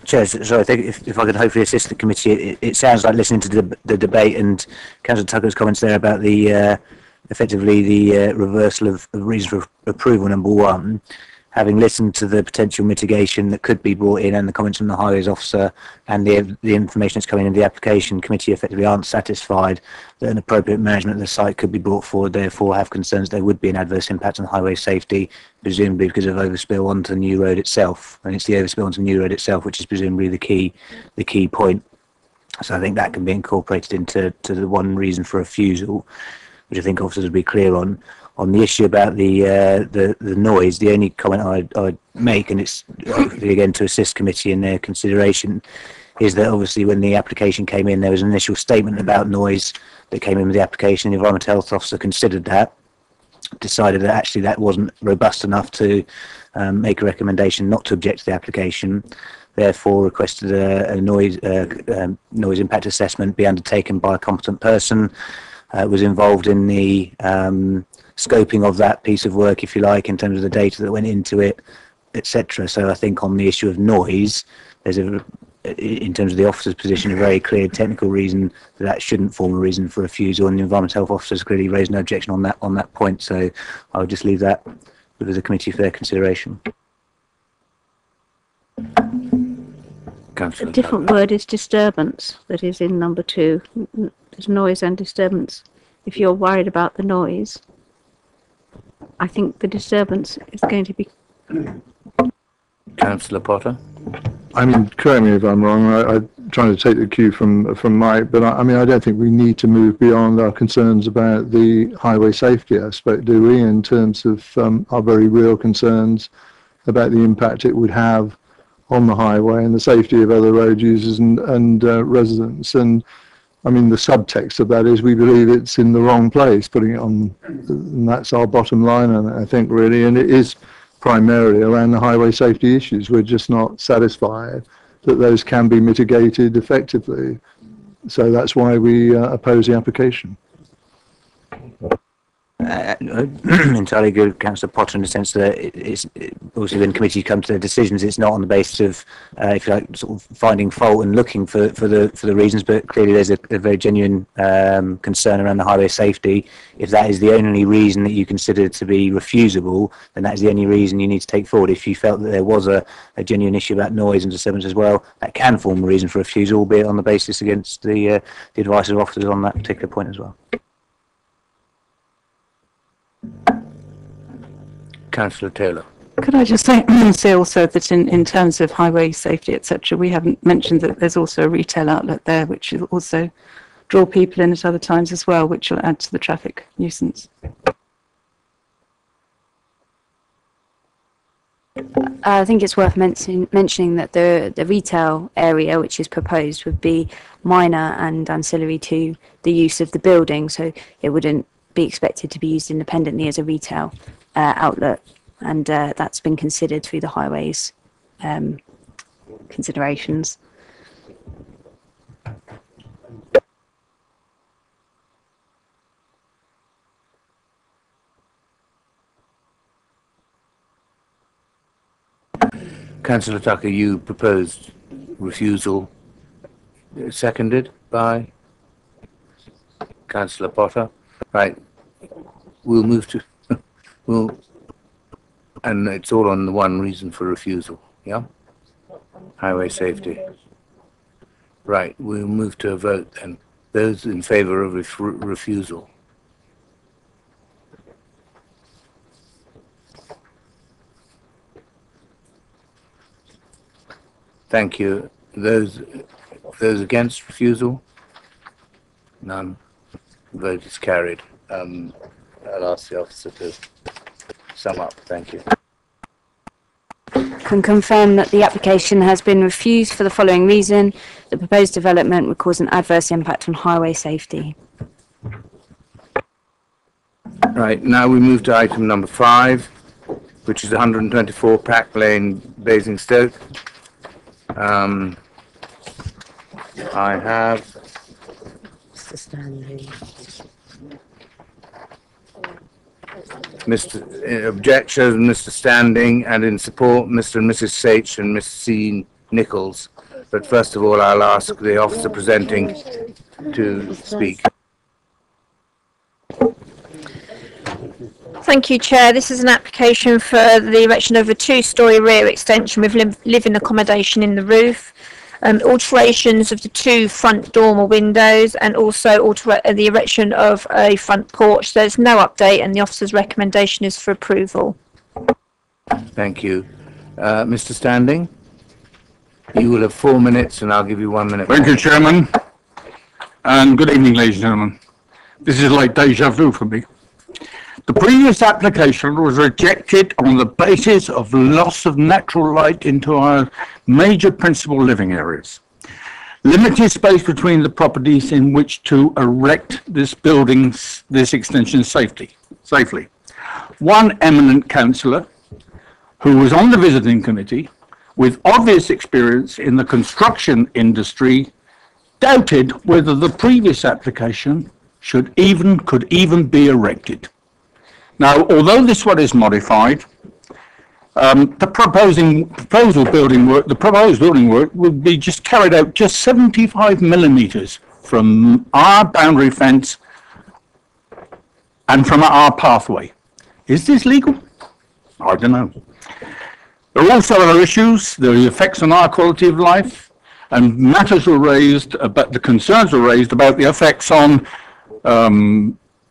Chair, so I think if I could hopefully assist the committee, it sounds like listening to the debate and Councillor Tucker's comments there about the effectively the reversal of reason for approval, number one. Having listened to the potential mitigation that could be brought in and the comments from the highways officer and the information that's coming in the application, committee effectively aren't satisfied that an appropriate management of the site could be brought forward, therefore have concerns there would be an adverse impact on highway safety, presumably because of overspill onto the new road itself. And it's the overspill onto the new road itself which is presumably the key point. So I think that can be incorporated into the one reason for refusal, which I think officers would be clear on. On the issue about the noise, the only comment I'd make, and it's again to assist committee in their consideration, is that obviously when the application came in, there was an initial statement about noise that came in with the application. The environmental health officer considered that, decided that actually that wasn't robust enough to make a recommendation not to object to the application, therefore requested a noise impact assessment be undertaken by a competent person. Was involved in the scoping of that piece of work, if you like, in terms of the data that went into it, etc. So I think on the issue of noise, there's in terms of the officer's position, a very clear technical reason that shouldn't form a reason for refusal, and the environmental health officer has clearly raised no objection on that point. So I would just leave that with the committee for their consideration. A different word is disturbance that is in number 2. There's noise and disturbance. If you're worried about the noise, I think the disturbance is going to be... Councillor Potter? I mean, correct me if I'm wrong, I'm trying to take the cue from Mike, but I mean, I don't think we need to move beyond our concerns about the highway safety aspect, do we, in terms of our very real concerns about the impact it would have on the highway and the safety of other road users and residents. And I mean, the subtext of that is we believe it's in the wrong place, putting it on, and that's our bottom line, and I think really, and it is primarily around the highway safety issues. We're just not satisfied that those can be mitigated effectively. So that's why we oppose the application. Entirely good, Councillor Potter, in the sense that it's also when committees come to their decisions, it's not on the basis of, if you like, sort of finding fault and looking for the reasons, but clearly there's a very genuine concern around the highway safety. If that is the only reason that you consider to be refusable, then that is the only reason you need to take forward. If you felt that there was a genuine issue about noise and disturbance as well, that can form a reason for refusal, albeit on the basis against the advice of officers on that particular point as well. Councillor Taylor. Could I just say also that in terms of highway safety, etc., we haven't mentioned that there's also a retail outlet there, which will also draw people in at other times as well, which will add to the traffic nuisance. I think it's worth mentioning that the retail area which is proposed would be minor and ancillary to the use of the building, so it wouldn't be expected to be used independently as a retail outlet, and that's been considered through the highways considerations. Councillor Tucker, you proposed refusal, seconded by Councillor Potter. Right, we'll move to, and it's all on the one reason for refusal, yeah? Highway safety. Right, we'll move to a vote then. Those in favour of refusal. Thank you. Those against refusal? None. Vote is carried. I'll ask the officer to sum up. Thank you. Can confirm that the application has been refused for the following reason: the proposed development would cause an adverse impact on highway safety. Right, now we move to item number 5, which is 124 Pack Lane, Basingstoke. I have Mr. Stanley. Object shows Mr. Standing, and in support Mr. and Mrs. Sage and Miss C. Nichols. But first of all, I'll ask the officer presenting to speak. Thank you, Chair. This is an application for the erection of a 2-storey rear extension with living accommodation in the roof, alterations of the 2 front dormer windows, and also the erection of a front porch. There's no update, and the officer's recommendation is for approval. Thank you. Mr. Standing, you will have 4 minutes, and I'll give you 1 minute. Thank you, Chairman. And good evening, ladies and gentlemen. This is like deja vu for me. The previous application was rejected on the basis of loss of natural light into our major principal living areas. limited space between the properties in which to erect this extension safely. One eminent councillor who was on the visiting committee with obvious experience in the construction industry doubted whether the previous application could even be erected. Now, although this one is modified, the proposed building work will be just carried out just 75 millimeters from our boundary fence and from our pathway. Is this legal? I don't know. There are also other issues. There are effects on our quality of life, and matters were raised about the concerns were raised about the effects on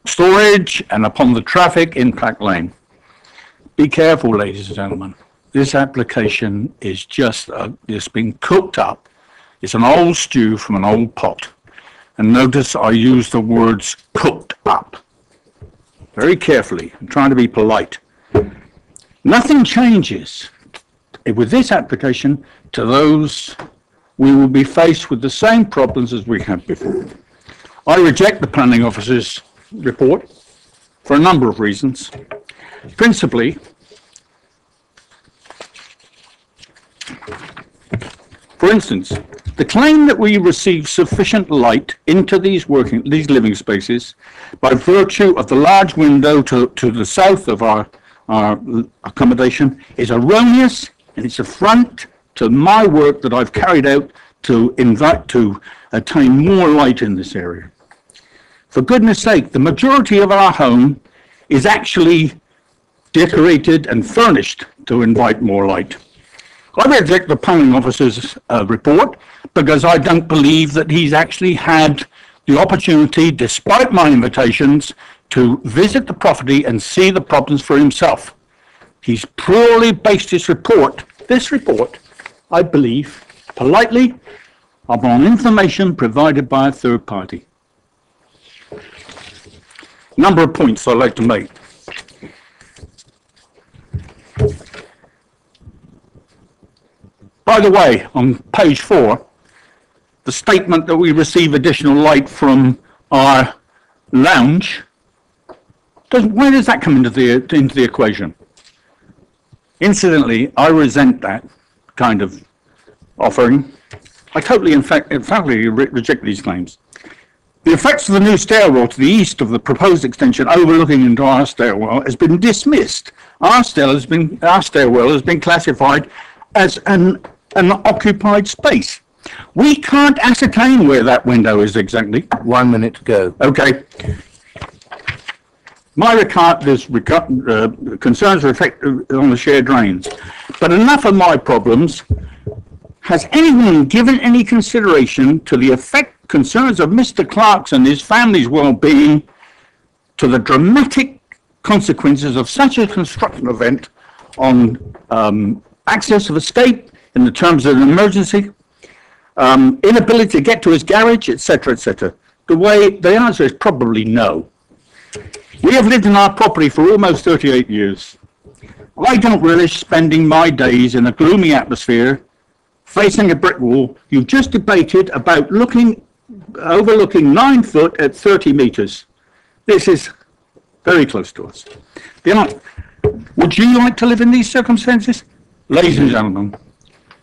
storage and upon the traffic in Pack Lane. Be careful, ladies and gentlemen. This application is just, it's been cooked up. It's an old stew from an old pot. And notice I use the words cooked up. Very carefully. I'm trying to be polite. Nothing changes with this application to those. We will be faced with the same problems as we had before. I reject the planning officer's report for a number of reasons. Principally, for instance, the claim that we receive sufficient light into these living spaces by virtue of the large window to the south of our accommodation is erroneous, and it's affront to my work that I've carried out to attain more light in this area. For goodness sake, the majority of our home is actually decorated and furnished to invite more light. I reject the planning officer's report because I don't believe that he's actually had the opportunity, despite my invitations, to visit the property and see the problems for himself. He's purely based this report, I believe, politely, upon information provided by a third party. Number of points I'd like to make. By the way, on page 4, the statement that we receive additional light from our lounge, where does that come into the equation? Incidentally, I resent that kind of offering. I totally, in fact, reject these claims. The effects of the new stairwell to the east of the proposed extension overlooking into our stairwell has been dismissed. Our stairwell has been classified as an occupied space. We can't ascertain where that window is exactly. 1 minute to go. Okay. My concerns are affected on the shared drains. But enough of my problems. Has anyone given any consideration to the concerns of Mr. Clark's and his family's well-being, to the dramatic consequences of such a construction event on access of escape in the terms of an emergency, inability to get to his garage, etc., etc.? The answer is probably no. We have lived in our property for almost 38 years. I don't relish spending my days in a gloomy atmosphere facing a brick wall. You've just debated about overlooking 9 foot at 30 meters. This is very close to us. Would you like to live in these circumstances? Ladies and gentlemen,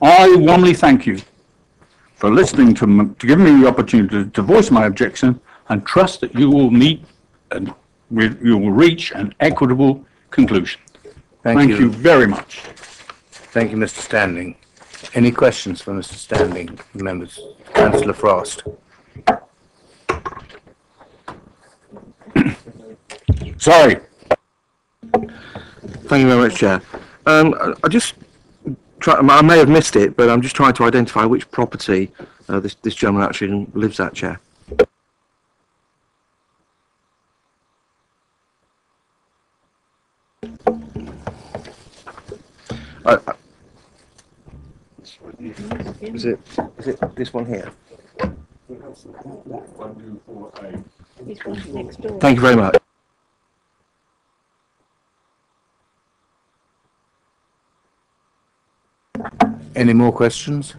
I warmly thank you for listening to giving me the opportunity to voice my objection, and trust that you will you will reach an equitable conclusion. Thank you very much. Thank you, Mr. Standing. Any questions for Mr. Standing, members? Councillor Frost. Sorry. Thank you very much, Chair. I may have missed it, but I'm just trying to identify which property this gentleman actually lives at, Chair. Is it this one here? Thank you very much. Any more questions?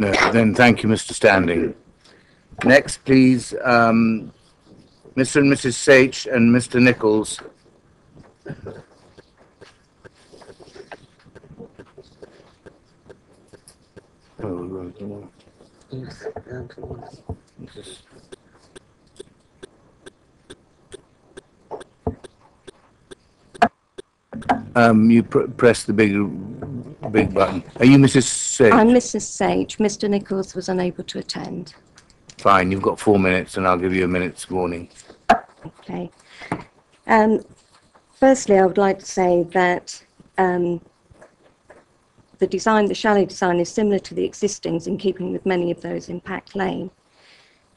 No, then thank you, Mr. Standing. Next, please, Mr. and Mrs. Sage and Mr. Nichols. You press the big button. Are you Mrs. Sage? I'm Mrs. Sage. Mr. Nichols was unable to attend. Fine, you've got 4 minutes and I'll give you a minute's warning. Okay. Firstly, I would like to say that the chalet design is similar to the existings, in keeping with many of those in Pack Lane.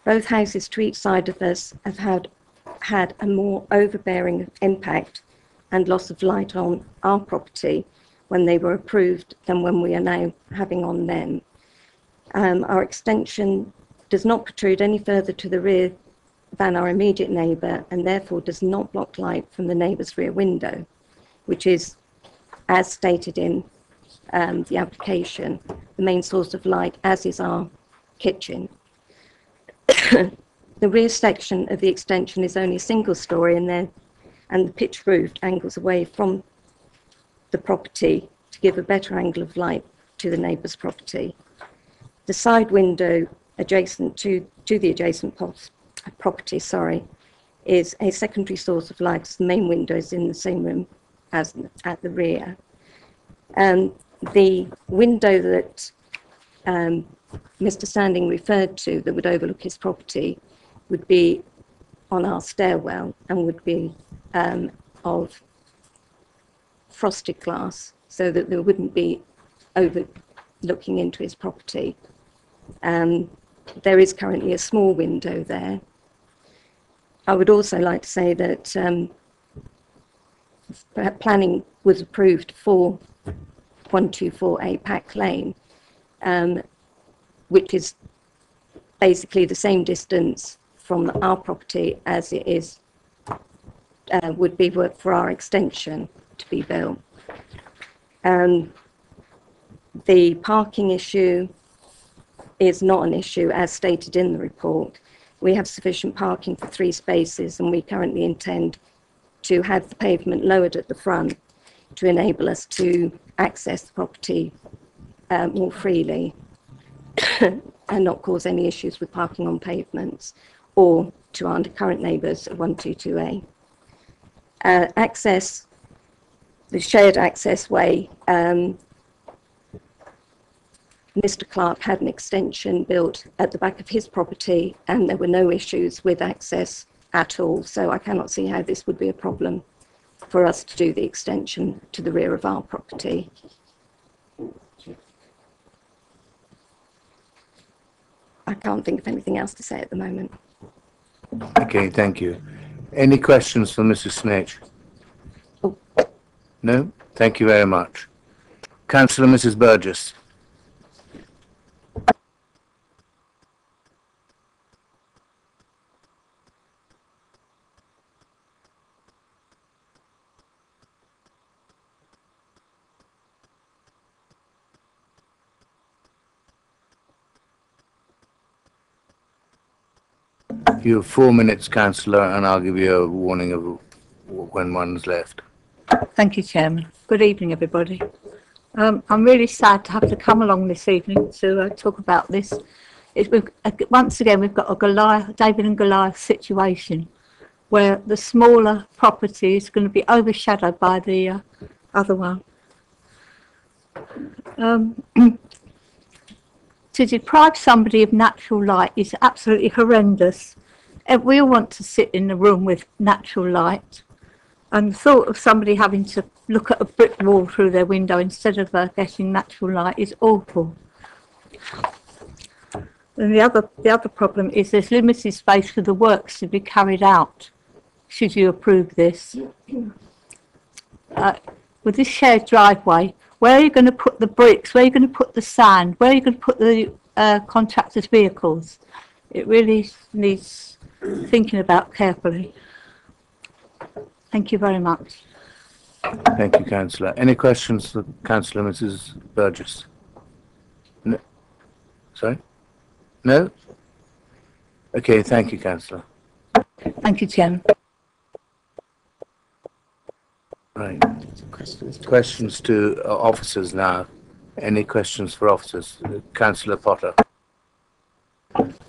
Both houses to each side of us have had a more overbearing impact and loss of light on our property when they were approved than when we are now having on them. Our extension does not protrude any further to the rear than our immediate neighbour, and therefore does not block light from the neighbour's rear window, which is, as stated in the application, the main source of light, as is our kitchen. The rear section of the extension is only a single storey, and the pitched roof angles away from the property to give a better angle of light to the neighbour's property. The side window adjacent to the adjacent property, is a secondary source of light, as the main window is in the same room as at the rear. The window that Mr. Standing referred to that would overlook his property would be on our stairwell and would be of frosted glass, so that there wouldn't be overlooking into his property. There is currently a small window there. I would also like to say that planning was approved for 124A Pack Lane, which is basically the same distance from our property as it is would be for our extension to be built. The parking issue is not an issue as stated in the report. We have sufficient parking for 3 spaces, and we currently intend to have the pavement lowered at the front to enable us to access the property more freely and not cause any issues with parking on pavements or to our current neighbours at 122A. Access, the shared access way, Mr. Clark had an extension built at the back of his property and there were no issues with access at all, so I cannot see how this would be a problem for us to do the extension to the rear of our property. I can't think of anything else to say at the moment. Okay, thank you. Any questions for Mrs. Snitch? Oh. No? Thank you very much. Councillor Mrs. Burgess. You have 4 minutes, Councillor, and I'll give you a warning of when one's left. Thank you, Chairman. Good evening, everybody. I'm really sad to have to come along this evening to talk about this. Once again, we've got a David and Goliath situation where the smaller property is going to be overshadowed by the other one. To deprive somebody of natural light is absolutely horrendous. We all want to sit in a room with natural light, and the thought of somebody having to look at a brick wall through their window instead of getting natural light is awful. And the other problem is there's limited space for the works to be carried out, should you approve this. With this shared driveway, where are you going to put the bricks? Where are you going to put the sand? Where are you going to put the contractors' vehicles? It really needs thinking about carefully. Thank you very much. Thank you, Councillor. Any questions for Councillor Mrs. Burgess? No. Sorry? No? Okay, thank you, Councillor. Thank you, Chairman. Right. Questions to officers now. Any questions for officers? Councillor Potter.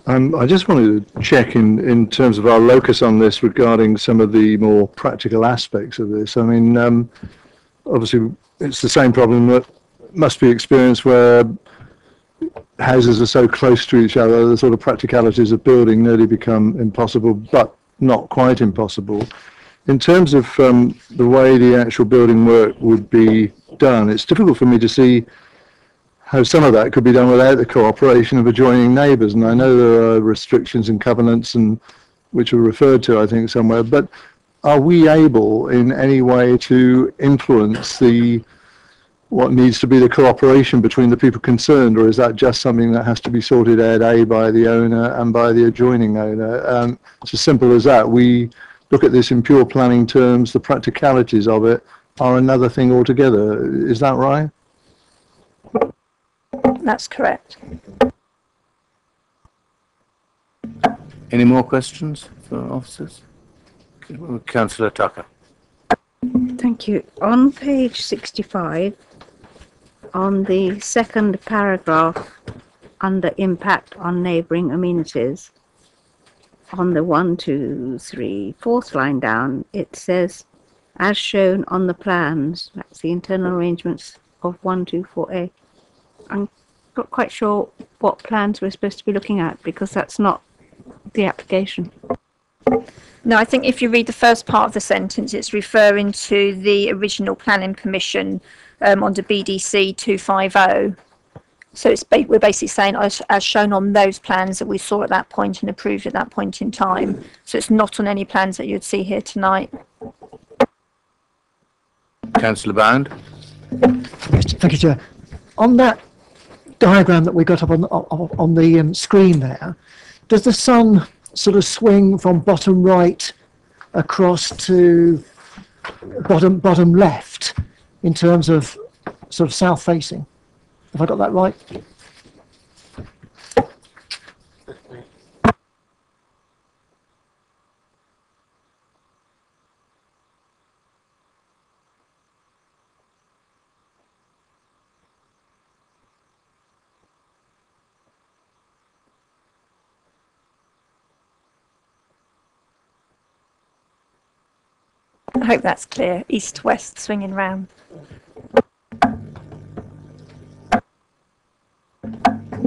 I just wanted to check in terms of our locus on this regarding some of the more practical aspects of this. I mean, obviously, it's the same problem that must be experienced where houses are so close to each other, the sort of practicalities of building nearly become impossible, but not quite impossible. In terms of the way the actual building work would be done, it's difficult for me to see how some of that could be done without the cooperation of adjoining neighbours. And I know there are restrictions and covenants, and which are referred to, I think, somewhere. But are we able in any way to influence what needs to be the cooperation between the people concerned, or is that just something that has to be sorted out by the owner and by the adjoining owner? It's as simple as that. We look at this in pure planning terms. The practicalities of it are another thing altogether. Is that right? That's correct. Any more questions for officers? Councillor Tucker. Thank you. On page 65, on the second paragraph, under impact on neighbouring amenities, on the 1, 2, 3, 4th line down, it says, as shown on the plans, that's the internal arrangements of 124A. I'm not quite sure what plans we're supposed to be looking at, because that's not the application. No, I think if you read the first part of the sentence, it's referring to the original planning permission under BDC 250. So we're basically saying as shown on those plans that we saw at that point and approved at that point in time. So it's not on any plans that you'd see here tonight. Councillor Bound. Yes, thank you, Chair. On that diagram that we got up on the screen there, does the sun sort of swing from bottom right across to bottom left in terms of sort of south facing? Have I got that right? I hope that's clear. East-west swinging round.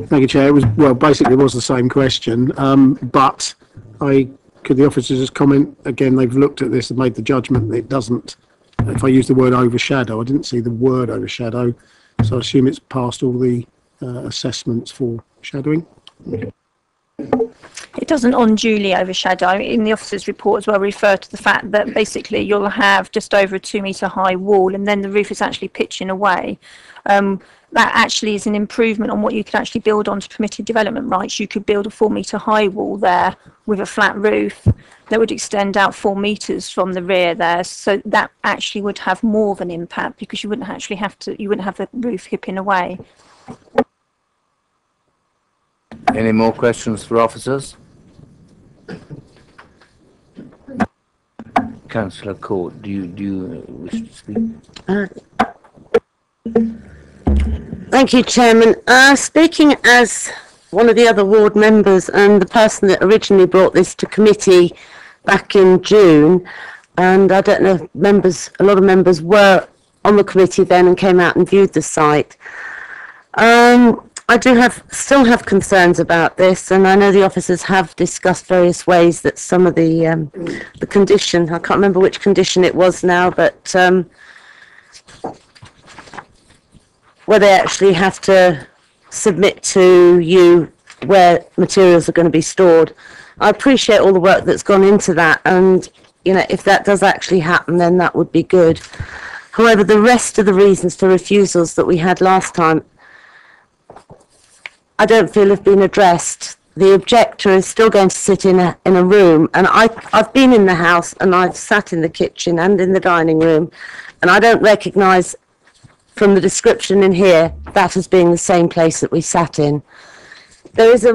Thank you, Chair. It was, well, basically it was the same question, but could the officers just comment again? They've looked at this and made the judgment that it doesn't. If I use the word overshadow, I didn't see the word overshadow, so I assume it's passed all the assessments for shadowing. It doesn't unduly overshadow. In the officer's report as well, refer to the fact that basically you'll have just over a 2 metre high wall, and then the roof is actually pitching away. That actually is an improvement on what you can actually build onto permitted development rights. You could build a 4 metre high wall there with a flat roof that would extend out 4 metres from the rear there. So that actually would have more of an impact, because you wouldn't actually have to, you wouldn't have the roof hipping away. Any more questions for officers? Councillor Court, do you wish to speak? Thank you, Chairman. Speaking as one of the other ward members and the person that originally brought this to committee back in June, and I don't know if members, a lot of members were on the committee then and came out and viewed the site. I do still have concerns about this, and I know the officers have discussed various ways that some of the condition, I can't remember which condition it was now, but where they actually have to submit to you where materials are going to be stored. I appreciate all the work that's gone into that, and you know, if that does actually happen, then that would be good. However, the rest of the reasons for refusals that we had last time, I don't feel have been addressed. The objector is still going to sit in a room, and I've been in the house and I've sat in the kitchen and in the dining room, and I don't recognise from the description in here that as being the same place that we sat in. There is a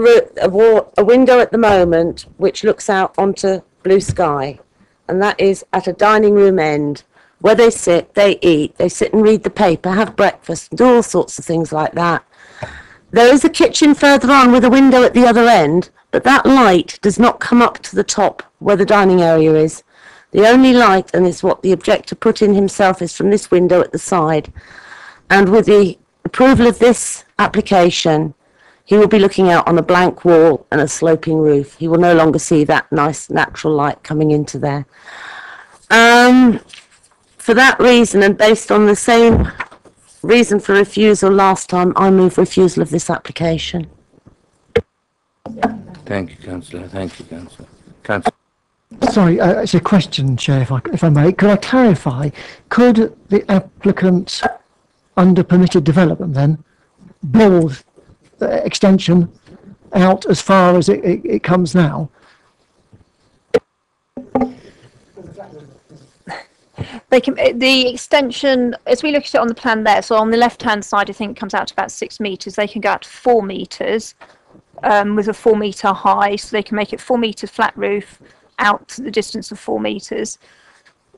window at the moment which looks out onto blue sky, and that is at a dining room end where they sit, they eat, they sit and read the paper, have breakfast, do all sorts of things like that. There is a kitchen further on with a window at the other end, but that light does not come up to the top where the dining area is. The only light, and it's what the objector put in himself, is from this window at the side. And with the approval of this application, he will be looking out on a blank wall and a sloping roof. He will no longer see that nice natural light coming into there. For that reason, and based on the same reason for refusal last time, I move refusal of this application. Thank you, Councillor. Thank you, Councillor. Councillor. Sorry, it's a question, Chair, if I may. Could I clarify, could the applicant, under permitted development then, build the extension out as far as it comes now? They can, the extension, as we look at it on the plan there, so on the left-hand side, I think it comes out to about 6 metres. They can go out to 4 metres with a 4 metre high, so they can make it 4 metres flat roof out to the distance of 4 metres.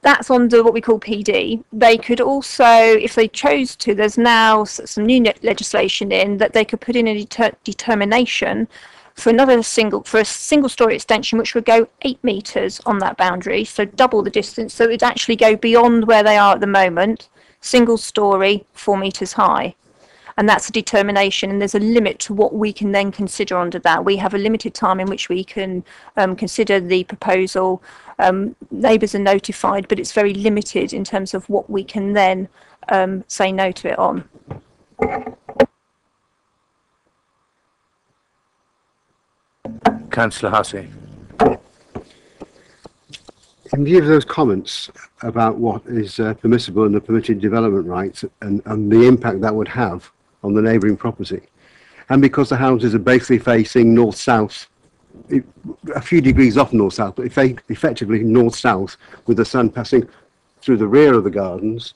That's under what we call PD. They could also, if they chose to, there's now some new legislation in that they could put in a determination for a single story extension, which would go 8 metres on that boundary, so double the distance. So it would actually go beyond where they are at the moment, single story, 4 metres high. And that's a determination, and there's a limit to what we can then consider under that. We have a limited time in which we can consider the proposal. Neighbours are notified, but it's very limited in terms of what we can then say no to it on. Councillor Hussey. In view of those comments about what is permissible in the permitted development rights and the impact that would have on the neighbouring property, and because the houses are basically facing north-south, a few degrees off north-south, but effectively north-south, with the sun passing through the rear of the gardens,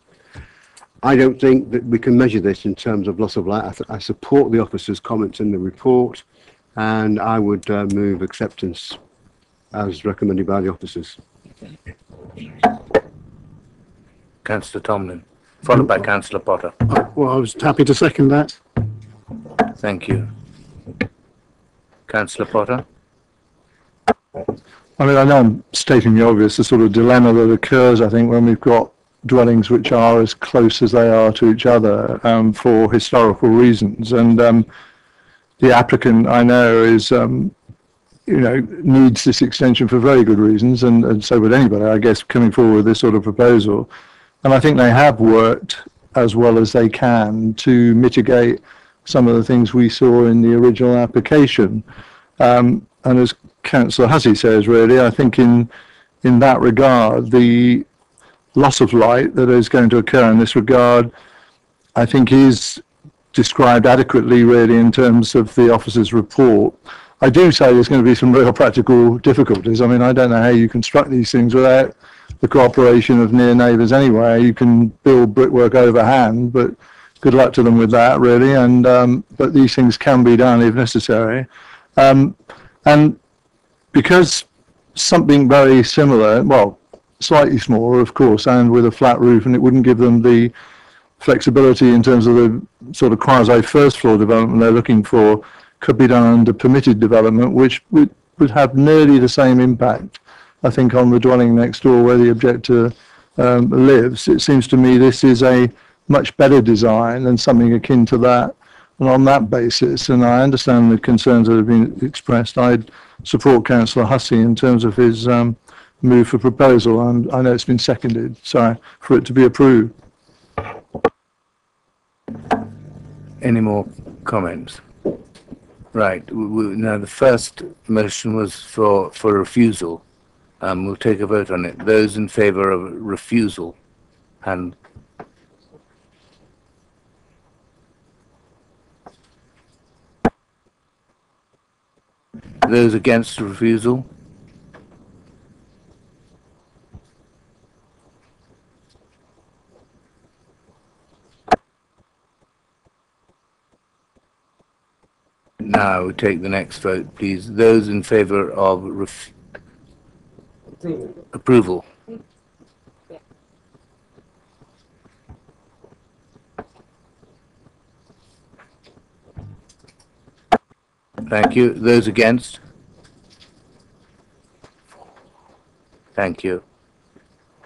I don't think that we can measure this in terms of loss of light. I support the officer's comments in the report, and I would move acceptance as recommended by the officers. Councillor Tomlin, followed by Councillor Potter. Well, I was happy to second that. Thank you. Councillor Potter. I mean, I know I'm stating the obvious, the sort of dilemma that occurs, I think, when we've got dwellings which are as close as they are to each other for historical reasons. And the applicant, I know, is, needs this extension for very good reasons, and so would anybody, I guess, coming forward with this sort of proposal. And I think they have worked as well as they can to mitigate some of the things we saw in the original application. And as Councillor Hussey says, really, I think in that regard, the loss of light that is going to occur in this regard, I think is described adequately, really, in terms of the officer's report. I do say there's going to be some real practical difficulties. I mean, I don't know how you construct these things without the cooperation of near neighbours anyway. You can build brickwork overhand, but good luck to them with that, really. And but these things can be done if necessary. And because something very similar, well, slightly smaller, of course, and with a flat roof, and it wouldn't give them the flexibility in terms of the sort of quasi first floor development they're looking for, could be done under permitted development, which would have nearly the same impact, I think, on the dwelling next door where the objector lives. It seems to me this is a much better design than something akin to that. And on that basis, and I understand the concerns that have been expressed, I'd support Councillor Hussey in terms of his move for proposal, and I know it's been seconded, sorry, for it to be approved. Any more comments? Right. Now, the first motion was for refusal. We'll take a vote on it. Those in favour of refusal, hand. Those against refusal? now we take the next vote, please. Those in favour of approval. Thank you. Those against? Thank you.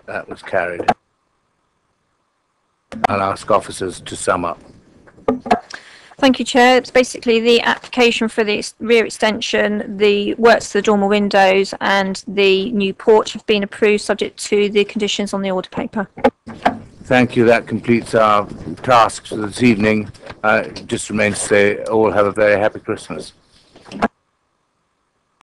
That was carried. I'll ask officers to sum up. Thank you, Chair. It's basically the application for the rear extension, the works to the dormer windows and the new porch have been approved subject to the conditions on the order paper. Thank you. That completes our tasks for this evening. Just remains to say all have a very happy Christmas.